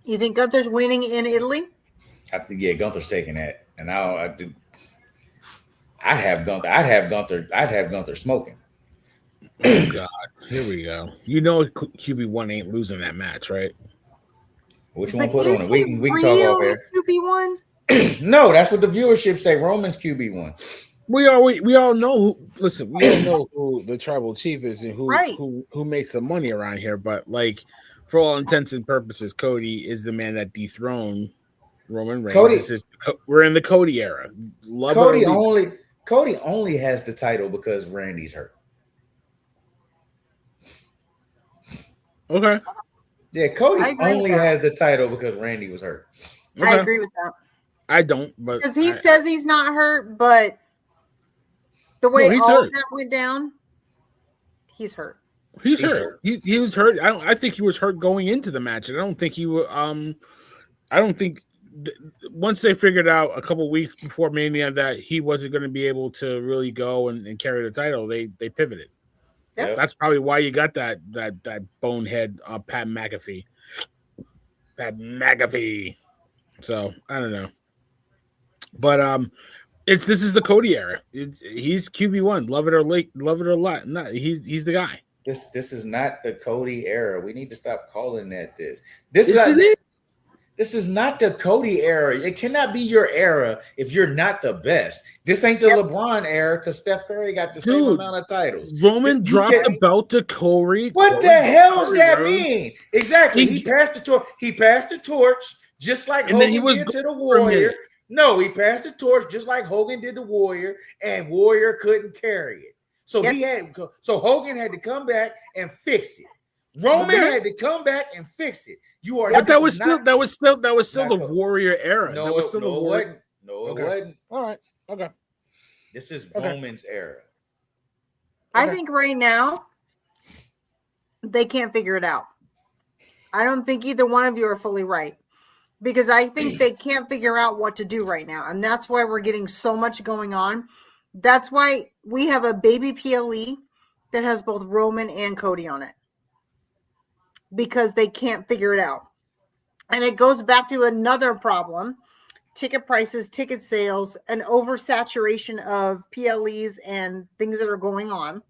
You think Gunther's winning in Italy? I think Gunther's taking that, and I'd have Gunther smoking. Oh God, here we go. QB1 ain't losing that match, right? Which one put on it? We can talk off there. QB1? No, that's what the viewership say. Roman's QB1. We all know who. Listen, we all know who the tribal chief is and who makes the money around here. But like, for all intents and purposes, Cody is the man that dethroned Roman Reigns. We're in the Cody era. Cody only has the title because Randy's hurt. Okay. Yeah, Cody only has the title because Randy was hurt. Okay. I agree with that. I don't, but because he says he's not hurt, but the way all of that went down, he's hurt. He's hurt. He was hurt. I think he was hurt going into the match. I don't think once they figured out a couple weeks before Mania that he wasn't going to be able to really go and carry the title, they pivoted. Yep. That's probably why you got that bonehead Pat McAfee. So I don't know, but this is the Cody era. He's QB1. Love it or not, he's the guy. This is not the Cody era. We need to stop calling that this. This is not the Cody era. It cannot be your era if you're not the best. This ain't the LeBron era because Steph Curry got the same amount of titles. Roman dropped the belt to Corey. What the hell does that mean? Exactly. He passed the torch. He passed the torch just like Hogan did to the Warrior. No, he passed the torch just like Hogan did the Warrior, and Warrior couldn't carry it. So Hogan had to come back and fix it. Roman had to come back and fix it. But that was still the Warrior era. No, that was still no, the Warrior. it wasn't. All right. Okay. This is Roman's era. I think right now they can't figure it out. I don't think either one of you are fully right, because I think they can't figure out what to do right now. And that's why we're getting so much going on. That's why we have a baby PLE that has both Roman and Cody on it, because they can't figure it out. And it goes back to another problem: ticket prices, ticket sales, an oversaturation of PLEs and things that are going on.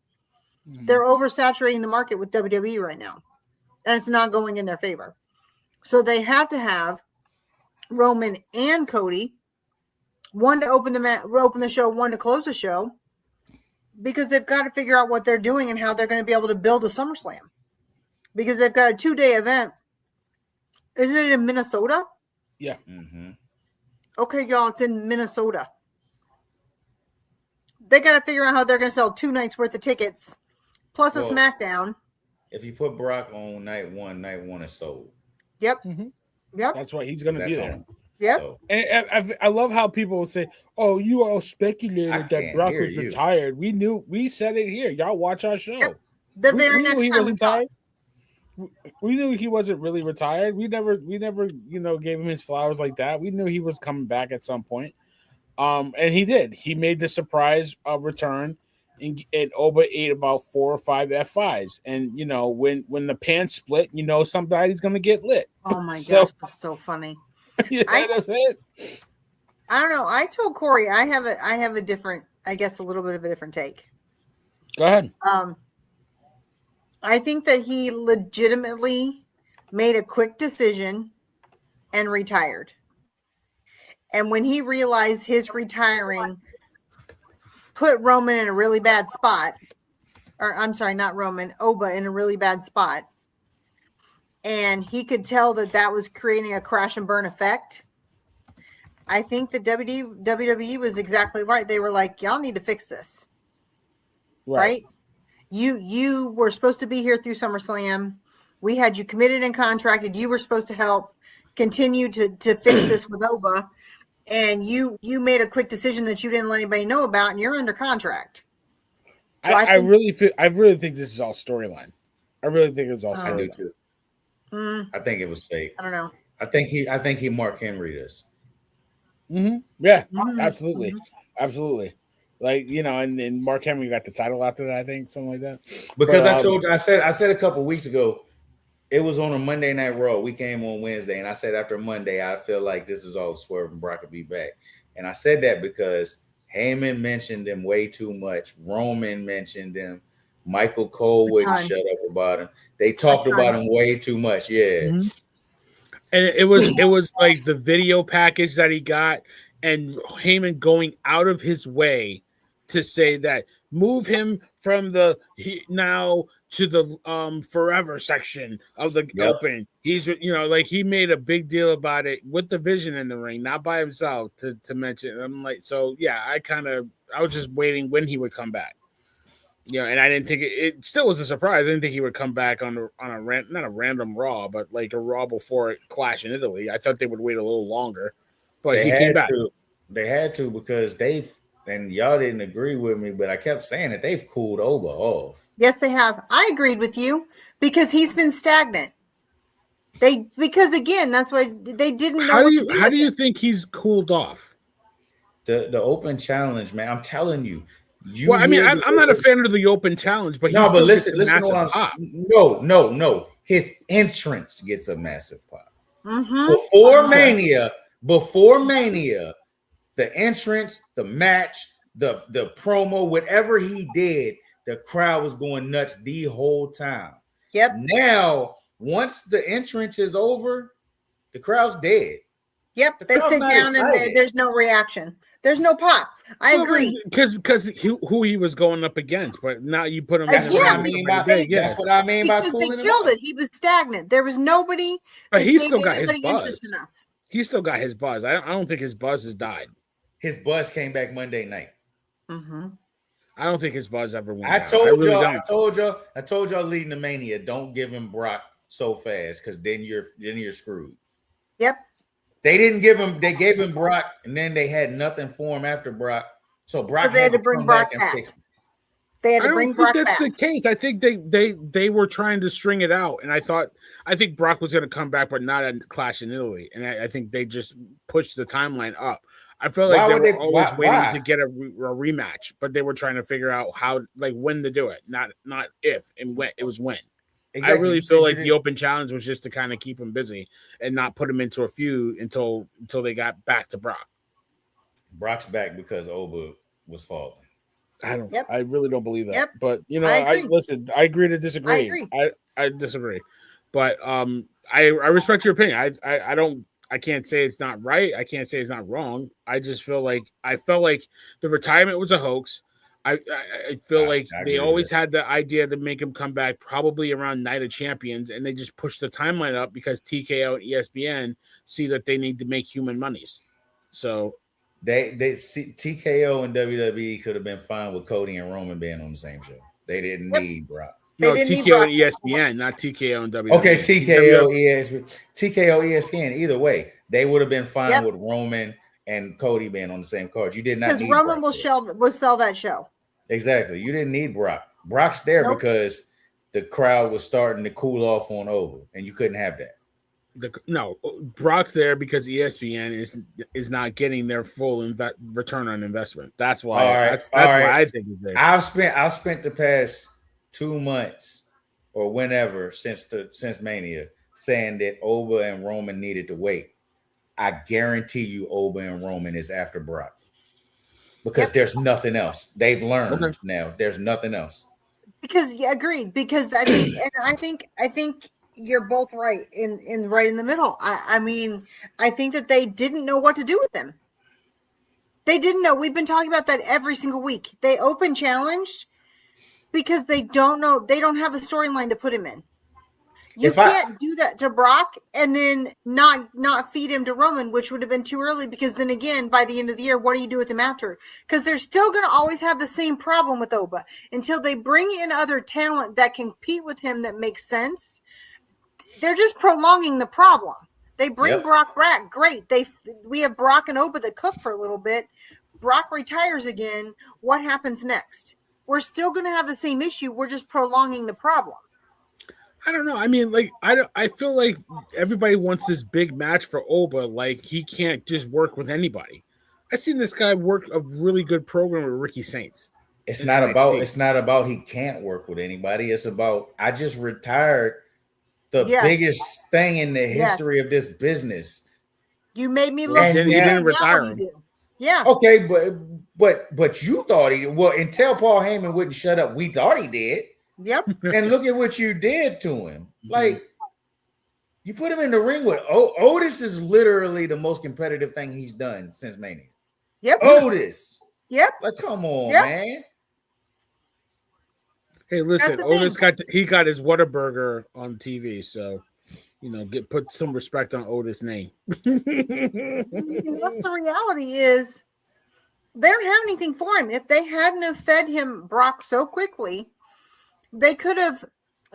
They're oversaturating the market with WWE right now, and it's not going in their favor. So they have to have Roman and Cody, one to open the show, one to close the show, because they've got to figure out what they're doing and how they're going to be able to build a SummerSlam, because they've got a 2-day event. Isn't it in Minnesota? Yeah. Mm-hmm. Okay, y'all, it's in Minnesota. They got to figure out how they're going to sell 2 nights worth of tickets, plus a SmackDown. If you put Brock on night one is sold. Yep. Mm-hmm. Yep. That's why he's going to be there. Yep. So. And I love how people will say, "Oh, you all speculated that Brock was retired." We said it here. Y'all watch our show. Yep. The very next time wasn't tired. We knew he wasn't really retired. We never, gave him his flowers like that. We knew he was coming back at some point. And he did. He made the surprise return, and Oba ate about 4 or 5 F5s. And when the pants split, somebody's gonna get lit. Oh my gosh, that's so funny. That's it. I don't know. I told Corey I have a different, I guess, a little bit of a different take. Go ahead. I think that he legitimately made a quick decision and retired. And when he realized his retiring put Roman in a really bad spot, or I'm sorry, not Roman, Oba in a really bad spot, and he could tell that was creating a crash and burn effect, I think the WWE was exactly right. They were like, y'all need to fix this. Right? You were supposed to be here through SummerSlam. We had you committed and contracted. You were supposed to help continue to fix this with Oba. And you made a quick decision that you didn't let anybody know about, and you're under contract. So I really think this is all storyline. I really think it's all storyline. I do too. I think it was fake. I don't know. I think he Mark Henry this. Mm-hmm. Yeah, absolutely. Absolutely. Like, and Mark Henry got the title after that, I think, something like that. Because I said a couple weeks ago, it was on a Monday Night Raw. We came on Wednesday, and I said after Monday, I feel like this is all Swerve and Brock will be back. And I said that because Heyman mentioned him way too much. Roman mentioned him. Michael Cole wouldn't shut up about him. They talked about him way too much. Yeah. Mm-hmm. And it was like the video package that he got, and Heyman going out of his way to say that move him from now to the forever section of the open. He's he made a big deal about it with the Vision in the ring, not by himself to mention. I'm like, so yeah, I was just waiting when he would come back. And I didn't think it still was a surprise. I didn't think he would come back on a not a random Raw, but like a Raw before Clash in Italy. I thought they would wait a little longer, but he came back. They had to because and y'all didn't agree with me, but I kept saying that they've cooled Oba off. Yes, they have. I agreed with you because he's been stagnant. Because again, that's why they didn't know. How do you think he's cooled off? The open challenge, man. I'm telling you. I'm not a fan of the open challenge, but listen to what I'm No. His entrance gets a massive pop. Mm-hmm. Before Mania, the entrance, the match, the promo, whatever he did the crowd was going nuts the whole time. Yep. Now, once the entrance is over, the crowd's dead. Yep. They sit down and there's no reaction. There's no pop. I agree. Because who he was going up against, but now you put him. That's what I mean by that's what I mean by cooling they killed it. He was stagnant. There was nobody. But he still got his buzz. He still got his buzz. I don't think his buzz has died. His buzz came back Monday night. Mm-hmm. I don't think his buzz ever went. I told y'all leading the Mania, don't give him Brock so fast because then you're screwed. Yep. They didn't give him. They gave him Brock, and then they had nothing for him after Brock. So Brock they had to bring Brock back. They had to bring Brock back. That's the case. I think they were trying to string it out, and I think Brock was going to come back, but not at Clash in Italy. And I think they just pushed the timeline up. I feel like they were always waiting to get a rematch, but they were trying to figure out how, like, when to do it, not if and when. It was when. Exactly. I really feel like the open challenge was just to kind of keep him busy and not put him into a feud until they got back to Brock. Brock's back because Oba was falling. I really don't believe that. Yep. But I agree to disagree. I agree. I disagree. But I respect your opinion. I can't say it's not right. I can't say it's not wrong. I just felt like the retirement was a hoax. I feel like they always had the idea to make him come back probably around Night of Champions, and they just pushed the timeline up because TKO and ESPN see that they need to make human monies. So they see TKO and WWE could have been fine with Cody and Roman being on the same show. They didn't need Brock. No, TKO and ESPN, not TKO and WWE. Okay, TKO, ESPN. Either way, they would have been fine with Roman and Cody being on the same card. You did not need Roman will sell that show. Exactly. You didn't need Brock. Brock's there because the crowd was starting to cool off on Over, and you couldn't have that. Brock's there because ESPN is not getting their full return on investment. That's why. That's why I think he's there. I've spent the past 2 months or whenever since Mania saying that Oba and Roman needed to wait. I guarantee you Oba and Roman is after Brock because there's nothing else. They've learned now. There's nothing else. Because agreed. Because I think you're both right in right in the middle. I mean, I think that they didn't know what to do with them. They didn't know. We've been talking about that every single week. They open challenged because they don't know. They don't have a storyline to put him in. You can't do that to Brock and then not feed him to Roman, which would have been too early because then again, by the end of the year, what do you do with him after? Because they're still going to always have the same problem with Oba until they bring in other talent that can compete with him that makes sense. They're just prolonging the problem. They bring Brock back. Great. We have Brock and Oba that cook for a little bit. Brock retires again. What happens next? We're still going to have the same issue. We're just prolonging the problem. I don't know. I mean, like, I feel like everybody wants this big match for Oba. Like, he can't just work with anybody. I've seen this guy work a really good program with Ricky Saints. It's not about he can't work with anybody. It's about I just retired the biggest thing in the history of this business. You made me look. And he didn't retire him. Yeah. Okay, but you thought he until Paul Heyman wouldn't shut up. We thought he did. Yep. And look at what you did to him. Like, you put him in the ring with Otis is literally the most competitive thing he's done since Mania. Yep. Otis. Yep. Like, come on, man. Hey, listen, Otis got his Whataburger on TV, so put some respect on Otis' name. That's the reality is they don't have anything for him. If they hadn't have fed him Brock so quickly, they could have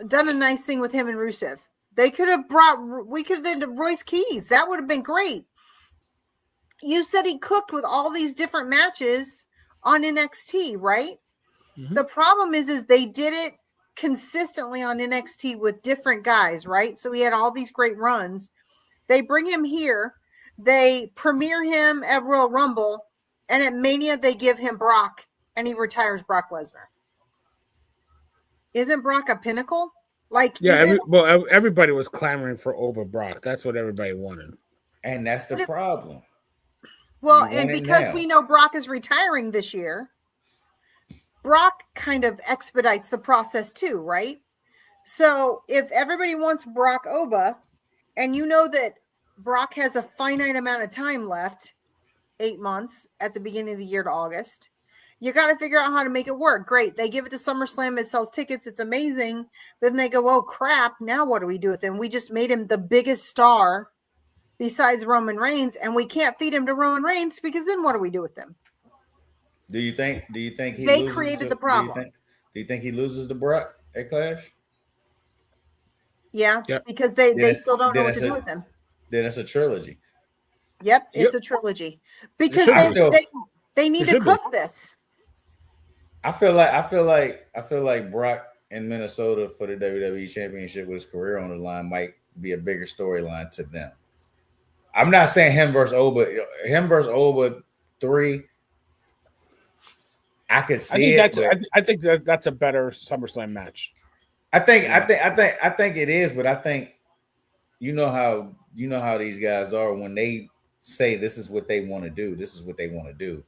done a nice thing with him and Rusev. We could have done Royce Keys. That would have been great. You said he cooked with all these different matches on NXT, right? Mm-hmm. The problem is they did it consistently on NXT with different guys, right? So he had all these great runs. They bring him here. They premiere him at Royal Rumble. And at Mania, they give him Brock. And he retires Brock Lesnar. Isn't Brock a pinnacle? Like, everybody was clamoring for Oba Brock. That's what everybody wanted. And that's the problem. Well, and because we know Brock is retiring this year, Brock kind of expedites the process too, right? So if everybody wants Brock Oba, and you know that Brock has a finite amount of time left, 8 months at the beginning of the year to August, you got to figure out how to make it work. Great. They give it to SummerSlam. It sells tickets. It's amazing. Then they go, oh, crap. Now what do we do with him? We just made him the biggest star besides Roman Reigns, and we can't feed him to Roman Reigns because then what do we do with him? Do you think he They loses created the problem. Do you think he loses the Brock at Clash? Yeah, Yep. because they still don't know what to do with him. Then it's a trilogy. Yep, it's a trilogy because they need to should be. cook this. I feel like Brock in Minnesota for the WWE Championship with his career on the line might be a bigger storyline to them. I'm not saying him versus Oba 3. I could see I think that's a better SummerSlam match. I think it is, but I think you know how these guys are when they say this is what they want to do. This is what they want to do.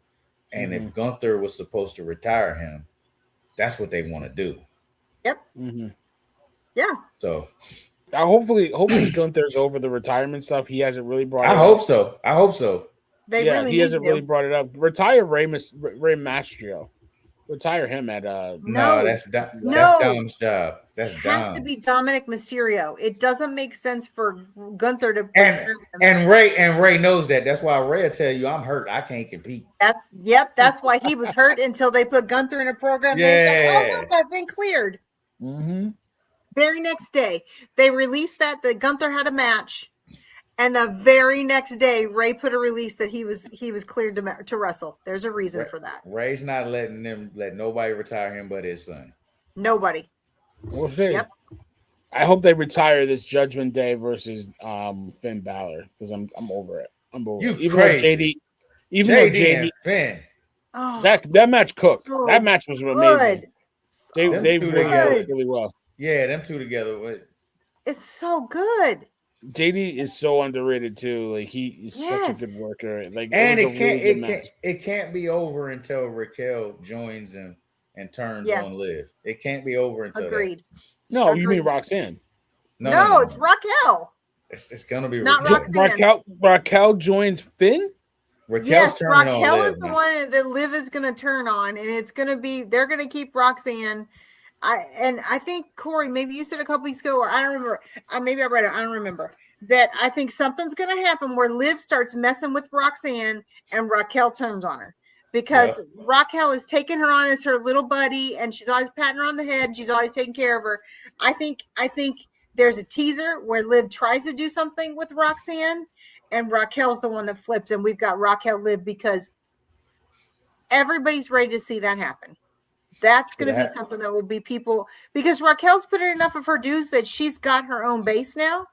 And if Gunther was supposed to retire him, that's what they want to do. Yep. Mm-hmm. Yeah. So hopefully Gunther's over the retirement stuff. He hasn't really brought it I up. hope so. They yeah, really he hasn't need to. really brought it up. Retire Rey Mysterio. Retire him at No, that's Dom's job. That's It Dom. has to be Dominic Mysterio. It doesn't make sense for Gunther to and Ray knows that. That's why Ray will tell you I'm hurt. I can't compete. That's why he was hurt until they put Gunther in a program. Yeah. And he's like, oh look, I've been cleared. Mm-hmm. Very next day, they released that Gunther had a match, and the very next day, Ray put a release that he was cleared to wrestle. There's a reason for that. Ray's not let nobody retire him but his son. Nobody. We'll see. Yep. I hope they retire this Judgment Day versus Finn Balor because I'm over it. I'm over it. Even crazy. though JD and Finn. Oh, that match cooked. so That match was amazing. They worked really well. Yeah, them two together. It's so good. JD is so underrated too. Like he is such a good worker. Like, and it can't be over until Raquel joins him and turns on Liv. It can't be over until Agreed. No, Agreed. you mean Roxanne? No, it's Raquel. It's gonna be not Raquel. Raquel joins Finn. Raquel is the one that Liv is going to turn on, and it's going to be they're going to keep Roxanne. I think Corey, maybe you said a couple weeks ago, or I don't remember. Maybe I read it. I don't remember that. I think something's going to happen where Liv starts messing with Roxanne, and Raquel turns on her because Raquel is taking her on as her little buddy, and she's always patting her on the head. And she's always taking care of her. I think there's a teaser where Liv tries to do something with Roxanne, and Raquel's the one that flips, and we've got Raquel Liv because everybody's ready to see that happen. That's going to be something that will be people because Raquel's put in enough of her dues that she's got her own base now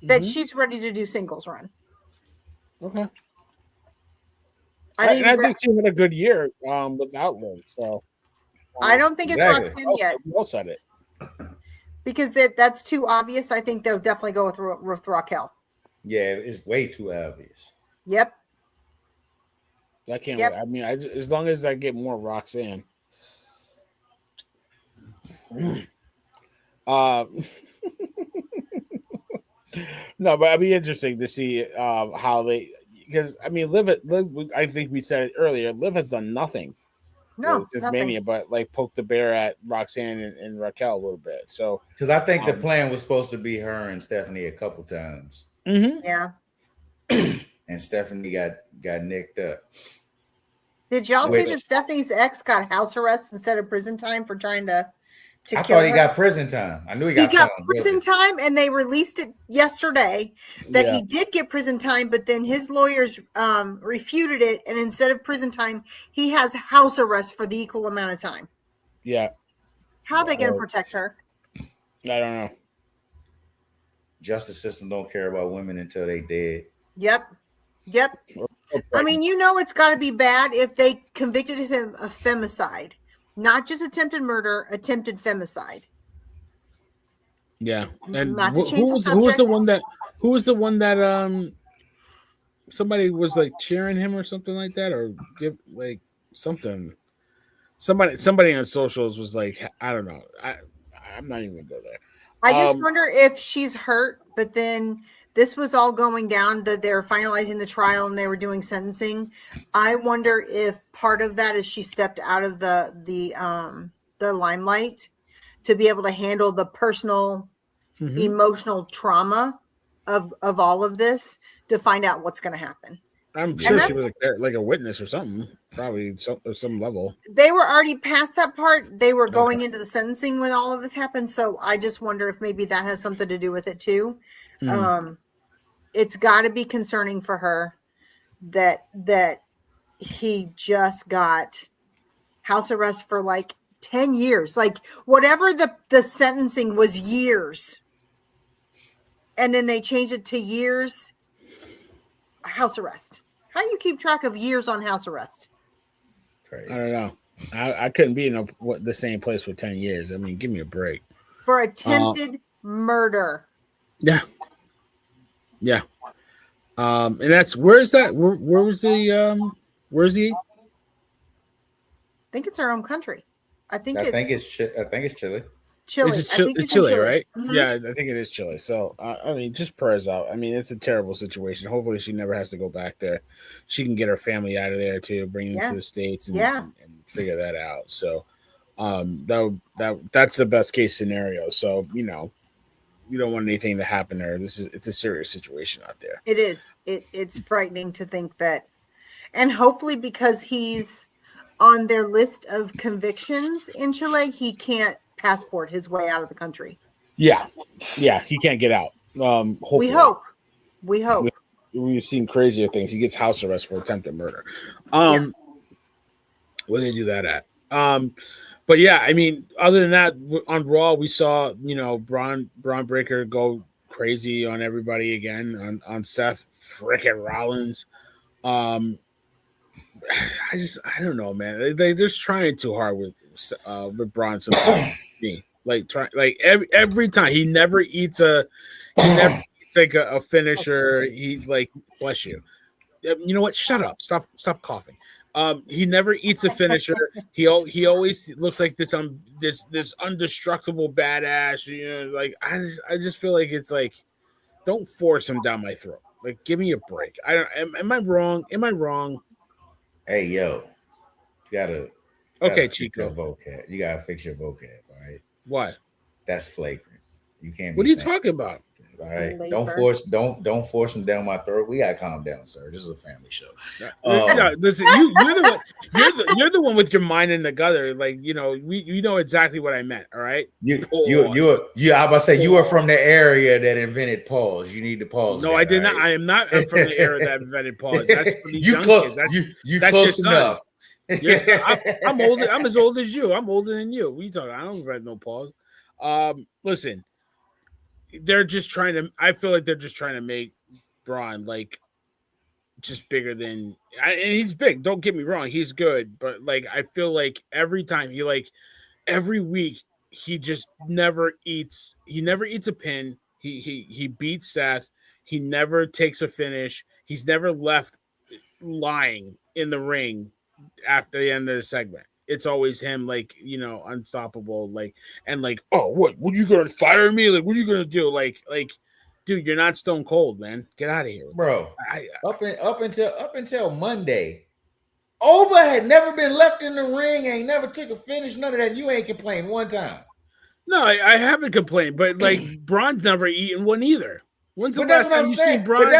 that she's ready to do singles run. Okay. I think she had a good year without Liv. So I don't think it's Roxanne yet. Well said it. Because that's too obvious. I think they'll definitely go with Raquel. Yeah, it's way too obvious. Yep. I can't. Wait. I mean, as long as I get more Roxanne. No, but it'd be interesting to see how they because I mean, Liv. I think we said it earlier. Liv has done nothing. No, it's Mania, but like poke the bear at Roxanne and Raquel a little bit. So because I think the plan was supposed to be her and Stephanie a couple times. Mm-hmm. Yeah. And Stephanie got nicked up. Did y'all see that Stephanie's ex got house arrest instead of prison time for trying to I kill thought he her? got prison time. I knew he got prison time, and they released it yesterday that he did get prison time, but then his lawyers refuted it, and instead of prison time, he has house arrest for the equal amount of time. Yeah. How are they going to protect her? I don't know. Justice system don't care about women until they dead. Yep. I mean, it's got to be bad if they convicted him of femicide. Not just attempted murder, attempted femicide. Yeah, and who was the one that somebody was like cheering him or something like that, or give like something. Somebody on socials was like, I don't know. I'm not even gonna go there. I just wonder if she's hurt, but then this was all going down that they're finalizing the trial and they were doing sentencing. I wonder if part of that is she stepped out of the limelight to be able to handle the personal, emotional trauma of all of this to find out what's going to happen. I'm sure she was like a witness or something, probably some level. They were already past that part. They were going into the sentencing when all of this happened. So I just wonder if maybe that has something to do with it too. It's got to be concerning for her that he just got house arrest for like 10 years, like whatever the sentencing was years. And then they changed it to years house arrest. How do you keep track of years on house arrest? Crazy. I don't know. I couldn't be in the same place for 10 years. I mean, give me a break. For attempted murder. Yeah. Yeah. And that's where's that? Where was the where's he? I think it's our own country. I think it's Chile. Chile. It's Chile, right? Yeah, I think it is Chile. So, I mean, just prayers out. I mean, it's a terrible situation. Hopefully, she never has to go back there. She can get her family out of there too, bring them to the States, and figure that out. So, that's the best case scenario. So, you don't want anything to happen to her. It's a serious situation out there. It is. It's frightening to think that, and hopefully, because he's on their list of convictions in Chile, he can't passport his way out of the country. Yeah, he can't get out. Hopefully. We hope. We've seen crazier things. He gets house arrest for attempted murder. Where do they do that at? But yeah, I mean, other than that, on Raw we saw Braun Breaker go crazy on everybody again on Seth frickin' Rollins. I don't know, man. They're just trying too hard with Braun. Every time he never eats like a finisher. He like, bless you. You know what? Shut up. Stop coughing. He never eats a finisher. He always looks like this indestructible badass. Like I just feel like it's like, don't force him down my throat. Like, give me a break. Am I wrong? Am I wrong? Hey, yo, you gotta Chico. Vocab. You gotta fix your vocab, all right? What? That's flagrant. You can't. What are you talking about? All right, don't force them down my throat. We gotta calm down, sir. This is a family show. Listen, you're the one with your mind in the gutter. Like, you know exactly what I meant. All right. I'm about to say you are from the area that invented pause. You need to pause. No, I did not. I am not. I'm from the era that invented pause. That's for these young kids. That's close enough. I'm older. I'm as old as you. I'm older than you. What are you talking? I don't invent no pause. Listen. They're just trying to. I feel like they're just trying to make Braun like just bigger than. And he's big. Don't get me wrong. He's good, but like I feel like every time every week he just never eats. He never eats a pin. He beats Seth. He never takes a finish. He's never left lying in the ring after the end of the segment. It's always him, like, unstoppable, like, and like, oh, what are you gonna fire me? Like, what are you gonna do? Like, dude, you're not Stone Cold, man. Get out of here, bro. Up until Monday, Oba had never been left in the ring, ain't never took a finish, none of that. You ain't complained one time. No, I haven't complained, but like Braun's never eaten one either. When's the last time you seen Braun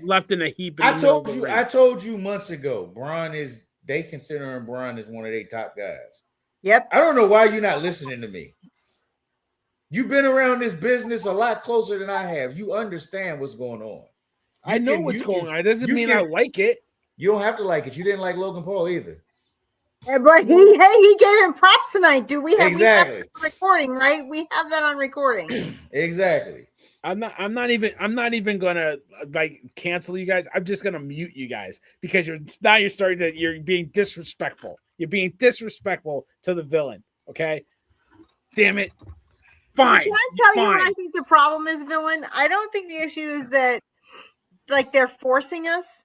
left in a heap? I told you months ago, they considering Braun as one of their top guys. Yep. I don't know why you're not listening to me. You've been around this business a lot closer than I have. You understand what's going on. I know what's going on. It doesn't mean I like it. You don't have to like it. You didn't like Logan Paul either. But he gave him props tonight, dude. We have that on recording, right? We have that on recording. Exactly. I'm not even gonna like cancel you guys. I'm just gonna mute you guys because you're being disrespectful. You're being disrespectful to the villain. Okay, damn it. Fine. Can I tell you what I think the problem is, villain? I don't think the issue is that like they're forcing us.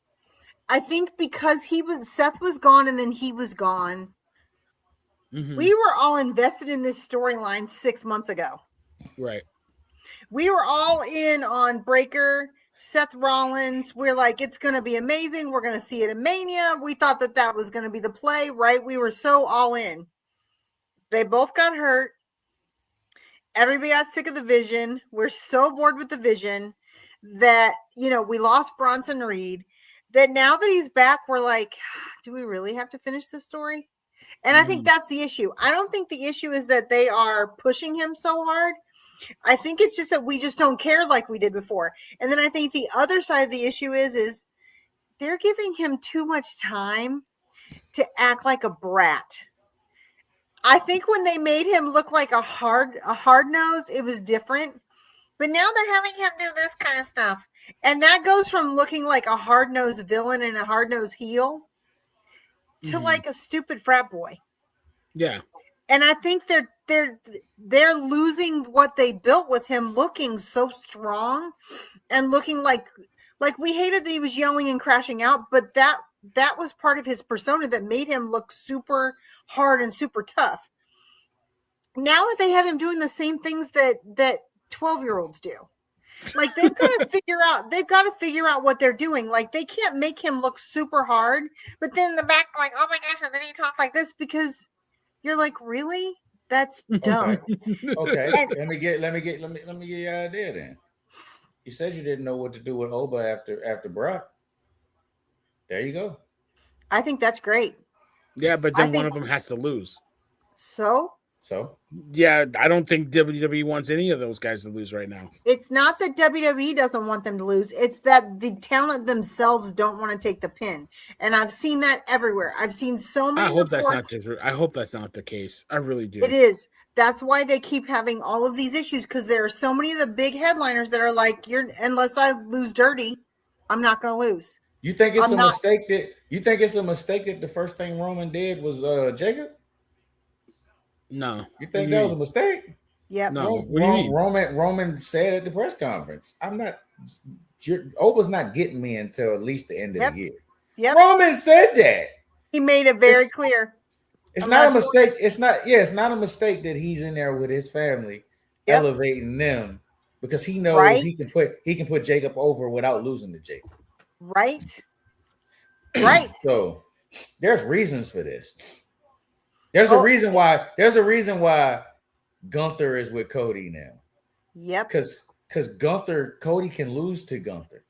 I think because Seth was gone and then he was gone. Mm-hmm. We were all invested in this storyline 6 months ago. Right. We were all in on Breaker, Seth Rollins. We're like, it's going to be amazing. We're going to see it in Mania. We thought that was going to be the play, right? We were so all in. They both got hurt. Everybody got sick of the Vision. We're so bored with the Vision that, we lost Bronson Reed. That now that he's back, we're like, do we really have to finish this story? And I think that's the issue. I don't think the issue is that they are pushing him so hard. I think it's just that we just don't care like we did before. And then I think the other side of the issue is they're giving him too much time to act like a brat. I think when they made him look like a hard nose, it was different. But now they're having him do this kind of stuff. And that goes from looking like a hard-nosed villain and a hard-nosed heel to like a stupid frat boy. Yeah. And I think they're losing what they built with him looking so strong and looking like we hated that he was yelling and crashing out, but that was part of his persona that made him look super hard and super tough. Now that they have him doing the same things that 12-year-olds do. Like they've got to figure out what they're doing. Like they can't make him look super hard, but then in the back going, oh my gosh, and then he talks like this because you're like, really? That's dumb. Okay. Let me get your idea then. You said you didn't know what to do with Oba after Brock. There you go. I think that's great. Yeah, but then one of them has to lose. So? Yeah, I don't think WWE wants any of those guys to lose right now. It's not that WWE doesn't want them to lose. It's that the talent themselves don't want to take the pin. And I've seen that everywhere. I've seen so many reports. I hope that's not the case. I really do. It is. That's why they keep having all of these issues, because there are so many of the big headliners that are like, unless I lose dirty, I'm not going to lose. You think it's a mistake that the first thing Roman did was Jacob? No. You think that was a mistake? Yeah. No. Roman said at the press conference, Oba's not getting me until at least the end of the year. Yep. Roman said that. He made it very clear. It's not a mistake. It's not a mistake that he's in there with his family, elevating them, because he knows he can put Jacob over without losing to Jacob. Right. So there's reasons for this. There's a reason why Gunther is with Cody now. Yep. Because Cody can lose to Gunther.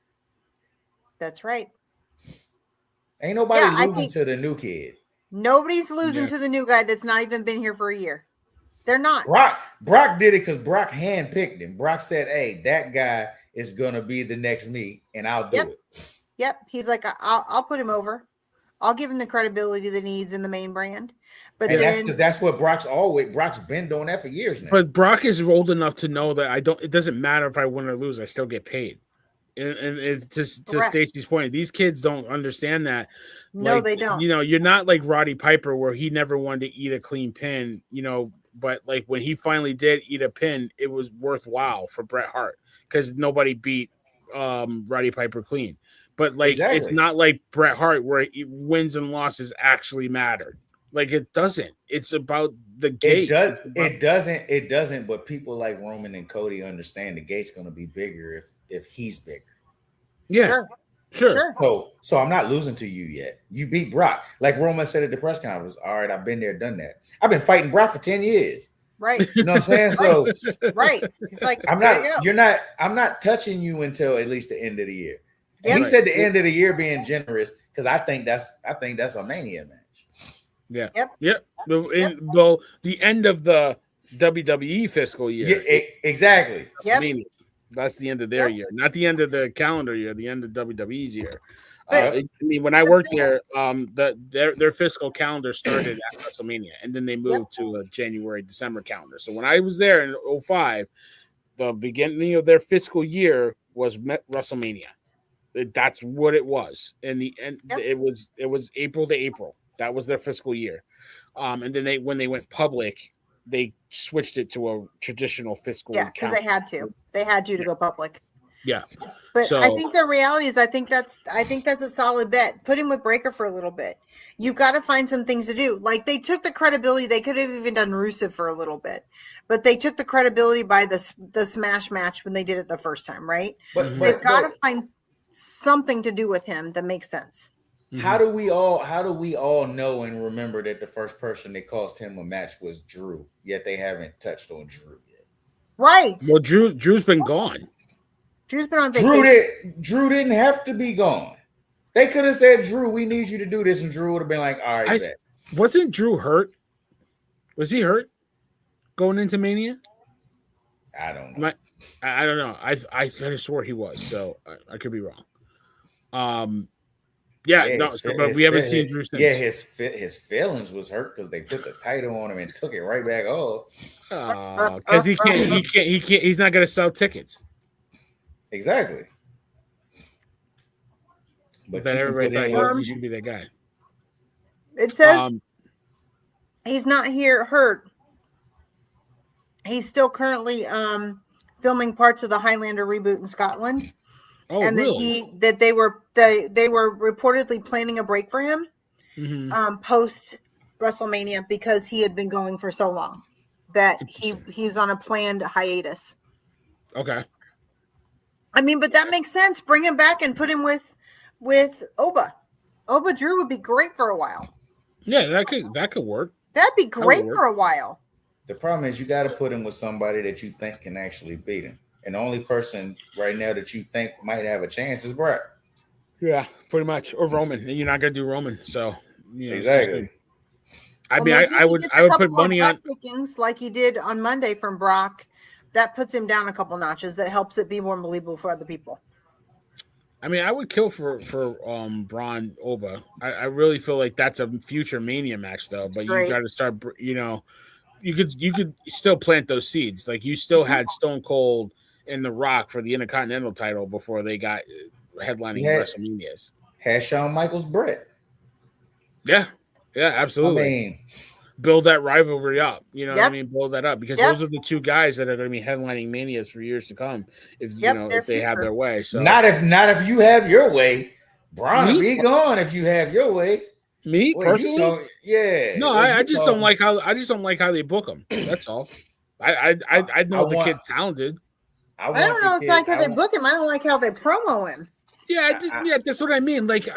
That's right. Ain't nobody losing to the new kid. Nobody's losing to the new guy that's not even been here for a year. They're not. Brock did it because Brock handpicked him. Brock said, hey, that guy is going to be the next me, and I'll do it. Yep. He's like, I'll put him over. I'll give him the credibility that he needs in the main brand. But that's because that's what Brock's been doing that for years now. But Brock is old enough to know that it doesn't matter if I win or lose, I still get paid. And to Stacey's point, these kids don't understand that. No, they don't. You're not like Roddy Piper, where he never wanted to eat a clean pin, but like when he finally did eat a pin, it was worthwhile for Bret Hart because nobody beat Roddy Piper clean. But like It's not like Bret Hart where wins and losses actually mattered. Like it doesn't. It's about the gate. It doesn't. But people like Roman and Cody understand the gate's going to be bigger if he's bigger. Yeah, sure. So I'm not losing to you yet. You beat Brock, like Roman said at the press conference. All right, I've been there, done that. I've been fighting Brock for 10 years. Right. You know what I'm saying? So right. It's like I'm not touching you until at least the end of the year. And he said the end of the year being generous because I think that's a Mania match. Yeah. Yep. Well, the end of the WWE fiscal year. Yeah, exactly. Yep. I mean, that's the end of their year, not the end of the calendar year, the end of WWE's year. When I worked there, their fiscal calendar started at WrestleMania, and then they moved to a January-December calendar. So when I was there in 2005, the beginning of their fiscal year was WrestleMania. That's what it was. And the end, it was April to April. That was their fiscal year. And then when they went public, they switched it to a traditional fiscal calendar. because they had to. They had to go public. Yeah. But I think the reality is, I think that's a solid bet. Put him with Breaker for a little bit. You've got to find some things to do. Like they took the credibility. They could have even done Rusev for a little bit, but they took the credibility by the Smash match when they did it the first time, right? But they've got to find something to do with him that makes sense. How do we all know and remember that the first person that cost him a match was Drew, yet they haven't touched on Drew yet? Right. Well, Drew's been gone. Drew's been on vacation. Drew didn't have to be gone. They could have said, Drew, we need you to do this, and Drew would have been like, all right, bet. Wasn't Drew hurt? Was he hurt going into Mania? I don't know. I don't know. I kind of swore he was, so I could be wrong. But we haven't seen Drew since. Yeah, his feelings was hurt because they put the title on him and took it right back off. Because he can't. He's not going to sell tickets. Exactly. But then everybody thought he should be that guy. It says he's not here hurt. He's still currently filming parts of the Highlander reboot in Scotland. Oh, and really? that they were reportedly planning a break for him post WrestleMania because he had been going for so long that he's on a planned hiatus. Okay. I mean, but that makes sense. Bring him back and put him with Oba. Oba Drew would be great for a while. Yeah, that could work. That'd be great for a while. The problem is you got to put him with somebody that you think can actually beat him. And the only person right now that you think might have a chance is Brett. Yeah, pretty much. Or Roman. You're not going to do Roman. So, exactly. I would put money on pickings like you did on Monday from Brock. That puts him down a couple notches. That helps it be more believable for other people. I mean, I would kill for Braun Oba. I really feel like that's a future Mania match, though. But you got to start. You could still plant those seeds. Like you still had Stone Cold and The Rock for the Intercontinental title before they got headlining WrestleManias. Had Shawn Michaels Brett. Yeah, absolutely. I mean, build that rivalry up. You know what I mean? Build that up because those are the two guys that are going to be headlining Manias for years to come. If they have their way. So not if you have your way. Braun will be gone if you have your way. Me personally, No, I just don't like how they book them. That's all. I know the kid's talented. I don't know like how they book him. I don't like how they promo him. Yeah, that's what I mean. Like,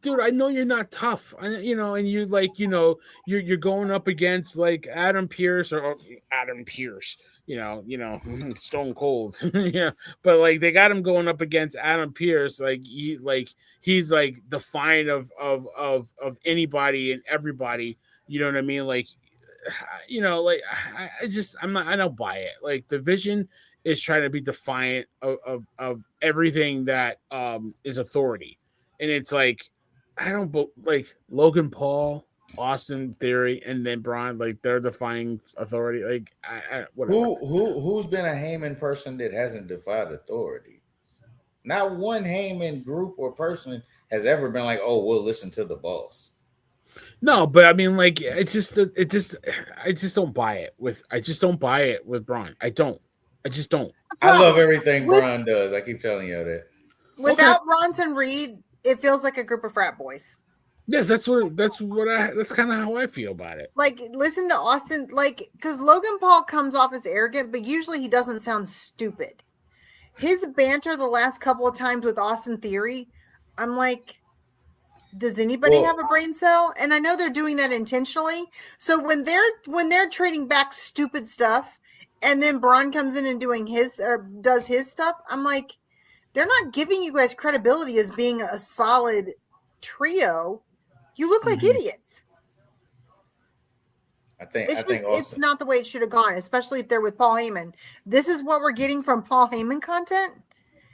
dude, I know you're not tough, and you're going up against like Adam Pearce or Adam Pearce, Stone Cold, yeah. But like, they got him going up against Adam Pearce, he's like defiant of anybody and everybody. You know what I mean? Like, I don't buy it. Like the Vision is trying to be defiant of everything that is authority. And it's like, I don't like Logan Paul, Austin Theory, and then Braun, like they're defying authority. Like whatever. Who's been a Heyman person that hasn't defied authority? Not one Heyman group or person has ever been like, oh, we'll listen to the boss. No, but I mean, like, I just don't buy it with Braun. I just don't. I love everything Braun does. I keep telling you that. Without Bronson Reed, it feels like a group of frat boys. Yeah, that's kind of how I feel about it. Like, listen to Austin, like, because Logan Paul comes off as arrogant, but usually he doesn't sound stupid. His banter the last couple of times with Austin Theory, I'm like, does anybody have a brain cell? And I know they're doing that intentionally. So when they're trading back stupid stuff, and then Braun comes in and does his stuff, I'm like, they're not giving you guys credibility as being a solid trio. You look like idiots. I think it's not the way it should have gone, especially if they're with Paul Heyman. This is what we're getting from Paul Heyman content.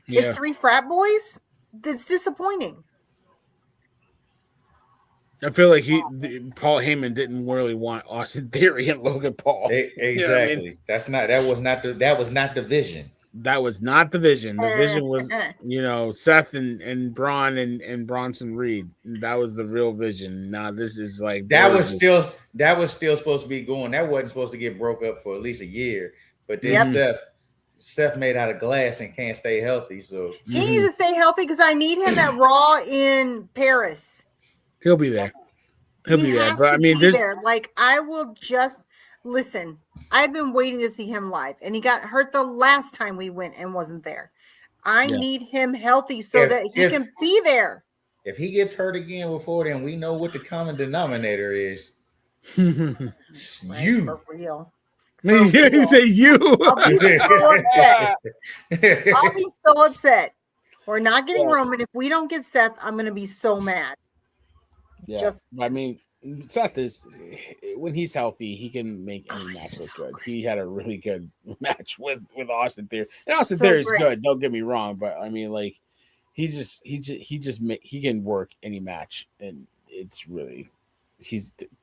Yeah. It's 3 frat boys. That's disappointing. I feel like Paul Heyman didn't really want Austin Theory and Logan Paul. Exactly. You know what I mean? That was not the vision. That was not the vision. The vision was, Seth and Braun and Bronson Reed. That was the real vision. Now this is like that was still supposed to be going. That wasn't supposed to get broke up for at least a year. But then Seth made out of glass and can't stay healthy. So he needs to stay healthy because I need him at Raw in Paris. He'll be there. He'll be there. Has But to I mean, be there. Like, I will just listen. I've been waiting to see him live, and he got hurt the last time we went and wasn't there. I need him healthy so that he can be there. If he gets hurt again before then, we know what the common denominator is. You. For real. You say you. I'll be so upset. I'll be so upset. We're not getting Roman. If we don't get Seth, I'm going to be so mad. Yeah. I mean, Seth is, when he's healthy, he can make any match look good. He had a really good match with Austin Theory. And Austin Theory is good. Don't get me wrong, but I mean, like, he can work any match, and it's really,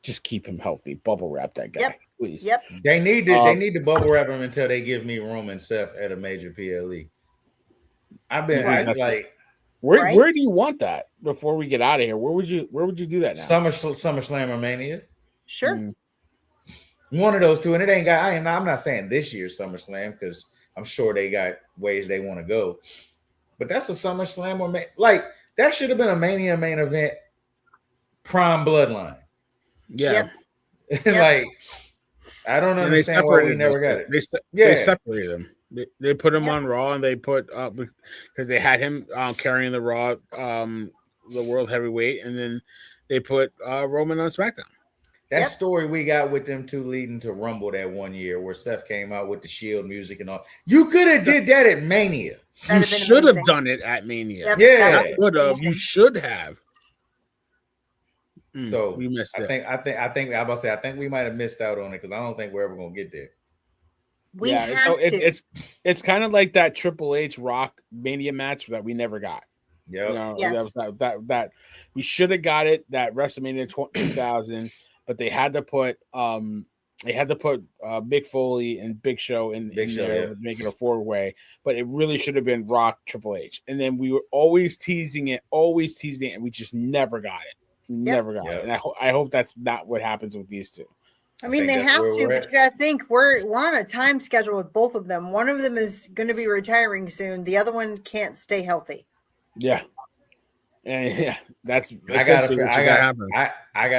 just keep him healthy. Bubble wrap that guy, please. Yep. They need to bubble wrap him until they give me Roman Seth at a major PLE. I've been like, where do you want that before we get out of here? Where would you do that now? SummerSlam or Mania? Sure. One of those two, and it ain't got. I'm not saying this year's SummerSlam because I'm sure they got ways they want to go, but that's a SummerSlam or like that should have been a Mania main event. Prime Bloodline. Yeah. Yep. Like I don't understand why we never got it. They separated them. They put him on Raw, and they put because they had him carrying the Raw, the World Heavyweight, and then they put Roman on SmackDown. That story we got with them two leading to Rumble that one year, where Seth came out with the Shield music and all. You could have did that at Mania. You should have done it at Mania. Yep. You should have. So we missed it. I think we might have missed out on it because I don't think we're ever gonna get there. It's kind of like that Triple H Rock Mania match that we never got. Yeah, that we should have got it that WrestleMania 2000, but they had to put Mick Foley and Big Show in there, making a 4-way. But it really should have been Rock Triple H, and then we were always teasing it, and we just never got it. Never got it, and I hope that's not what happens with these two. I mean, they have to, but you gotta think we're on a time schedule with both of them. One of them is going to be retiring soon. The other one can't stay healthy. Yeah, and that's I got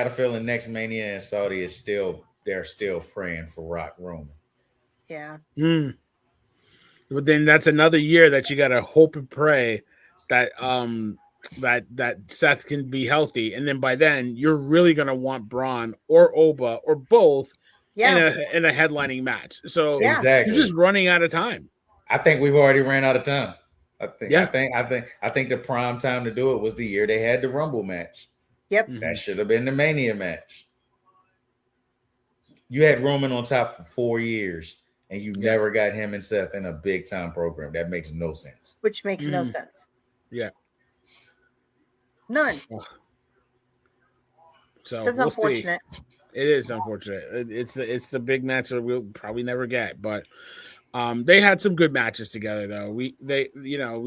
a feeling next Mania in Saudi is they're still praying for Rock Roman. Yeah. But then that's another year that you got to hope and pray that that Seth can be healthy, and then by then you're really gonna want Braun or Oba or both in a headlining match. So exactly, you're just running out of time. I think we've already ran out of time. I think the prime time to do it was the year they had the Rumble match. Yep, that should have been the Mania match. You had Roman on top for 4 years, and you never got him and Seth in a big time program. That makes no sense. Which makes no sense. Yeah. None. So that's unfortunate. See. It is unfortunate. It's the big match that we'll probably never get. But they had some good matches together though. We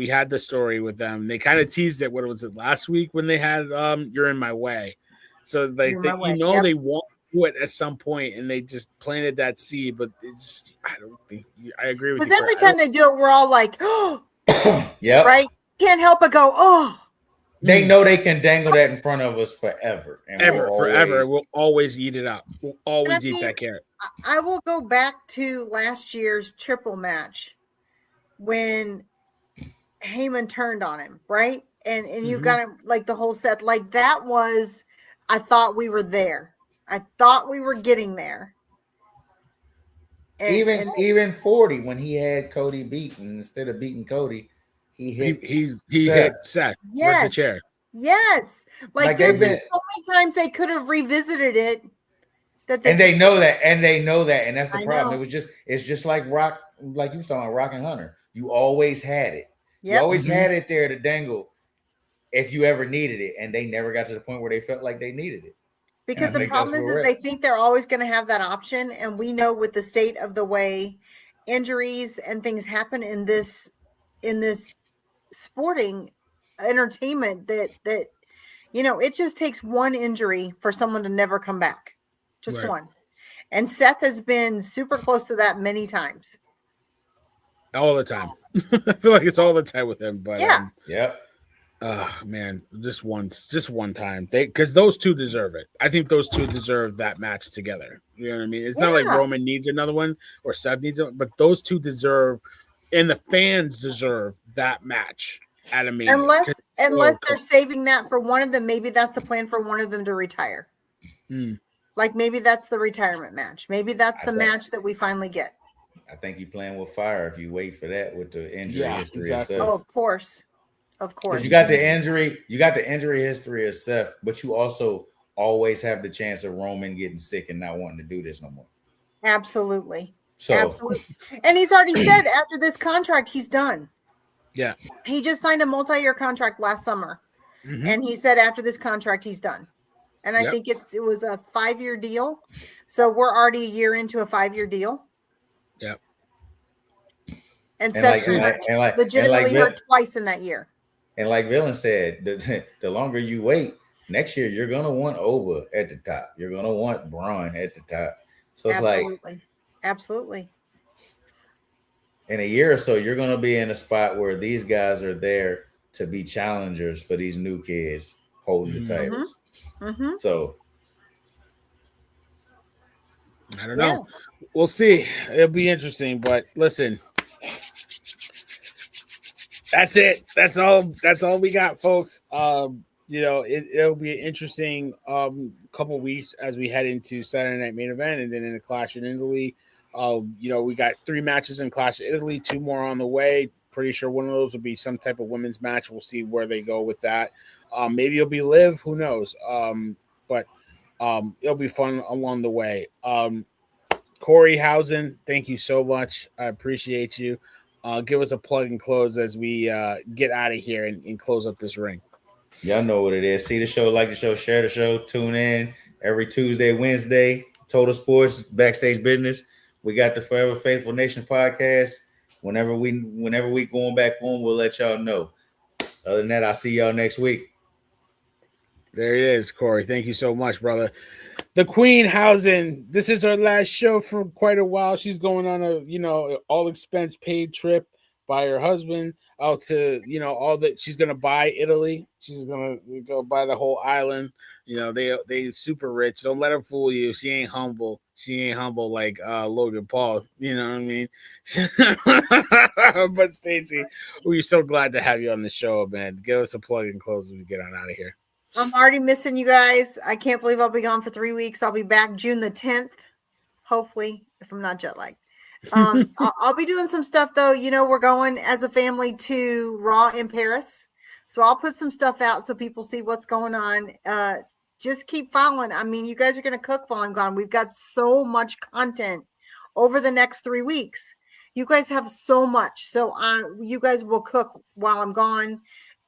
had the story with them. They kind of teased it. What was it last week when they had "You're in My Way"? So they want to do it at some point, and they just planted that seed. But I don't think I agree with you. Because every time they do it, we're all like, "Oh, yeah, right." Can't help but go, "Oh." They know they can dangle that in front of us forever. Forever. We'll always eat it up. We'll always eat that carrot. I will go back to last year's triple match when Heyman turned on him, right? And you got him like the whole set. Like that was, I thought we were there. I thought we were getting there. And, even 40 when he had Cody beaten, instead of beating Cody, he hit Seth with the chair. Yes. Like there have been so many times they could have revisited it. They know that. And that's the problem. It's just like Rock, like you was talking about Rock and Hunter. You always had it. Yep. You always had it there to dangle if you ever needed it. And they never got to the point where they felt like they needed it. Because the problem is they think they're always going to have that option. And we know with the state of the way injuries and things happen in this sporting entertainment that it just takes one injury for someone to never come back. Just one. And Seth has been super close to that many times. all the time. I feel like it's all the time with him. But Yeah. Yep. man, just one time. Because those two deserve it. I think those two deserve that match together. You know what I mean? It's not like Yeah. Roman needs another one or Seth needs it, but those two deserve, and the fans deserve that match at a Mania. Unless they're saving that for one of them, maybe that's the plan for one of them to retire. Like maybe that's the retirement match. Maybe that's the match that we finally get. I think you're playing with fire if you wait for that with the injury history exactly. of Seth. Oh, of course. Of course. Because you got the injury history of Seth, but you also always have the chance of Roman getting sick and not wanting to do this no more. Absolutely. So, absolutely. And he's already said after this contract, he's done. Yeah. He just signed a multi-year contract last summer. And he said after this contract, he's done. And I think it was a 5-year deal. So we're already a year into a 5-year deal. Yep. And Seth's legitimately hurt twice in that year. And like Villain said, the longer you wait, next year you're gonna want Oba at the top. You're gonna want Braun at the top. So it's absolutely. In a year or so, you're gonna be in a spot where these guys are there to be challengers for these new kids holding the titles. So I don't know. We'll see. It'll be interesting. But listen, that's it. That's all we got, folks. It'll be an interesting couple weeks as we head into Saturday Night Main Event and then in the Clash in Italy. We got 3 matches in Clash in Italy, 2 more on the way. Pretty sure one of those will be some type of women's match. We'll see where they go with that. Maybe it'll be Liv. Who knows? But it'll be fun along the way. Corey Housen, thank you so much. I appreciate you. Give us a plug and close as we get out of here and close up this ring. Y'all know what it is. See the show, like the show, share the show, tune in every Tuesday, Wednesday. Total Sports Backstage Business. We got the Forever Faithful Nation podcast. Whenever we going back on, we'll let y'all know. Other than that, I'll see y'all next week. There it is, Corey. Thank you so much, brother. The Queen Housen. This is her last show for quite a while. She's going on a all expense paid trip by her husband out to all that. She's gonna buy Italy. She's gonna go buy the whole island. They super rich. Don't let her fool you. She ain't humble. She ain't humble like Logan Paul. You know what I mean? But Stacey, we're so glad to have you on the show, man. Give us a plug and close as we get on out of here. I'm already missing you guys. I can't believe I'll be gone for 3 weeks. I'll be back June the 10th, hopefully, if I'm not jet lagged. I'll be doing some stuff, though. We're going as a family to Raw in Paris. So I'll put some stuff out so people see what's going on. Just keep following. I mean, you guys are going to cook while I'm gone. We've got so much content over the next 3 weeks. You guys have so much. So you guys will cook while I'm gone.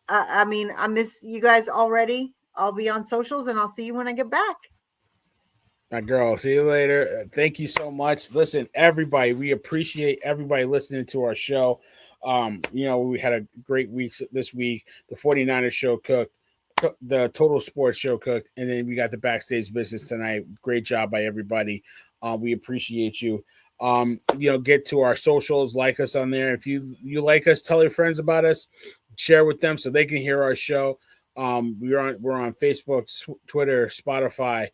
I miss you guys already. I'll be on socials and I'll see you when I get back. My girl, see you later. Thank you so much. Listen, everybody, we appreciate everybody listening to our show. We had a great week this week. The 49ers show cooked, the Total Sports show cooked, and then we got the Backstage Business tonight. Great job by everybody. We appreciate you. Get to our socials, like us on there. If you like us, tell your friends about us, share with them so they can hear our show. We're on Facebook, Twitter, Spotify,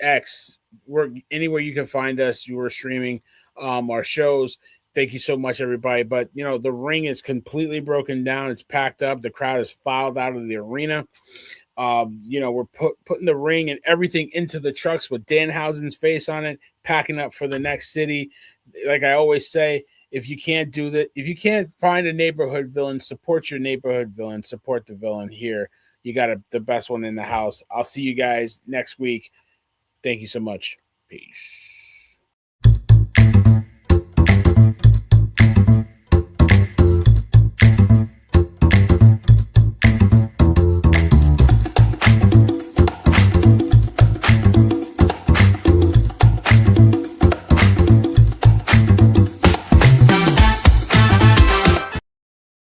X. We're anywhere you can find us. We're streaming our shows. Thank you so much, everybody. But the ring is completely broken down. It's packed up. The crowd is filed out of the arena. We're putting the ring and everything into the trucks with Danhausen's face on it, packing up for the next city. Like I always say, if you can't do that, if you can't find a neighborhood villain, support your neighborhood villain. Support the villain here. You got the best one in the house. I'll see you guys next week. Thank you so much. Peace.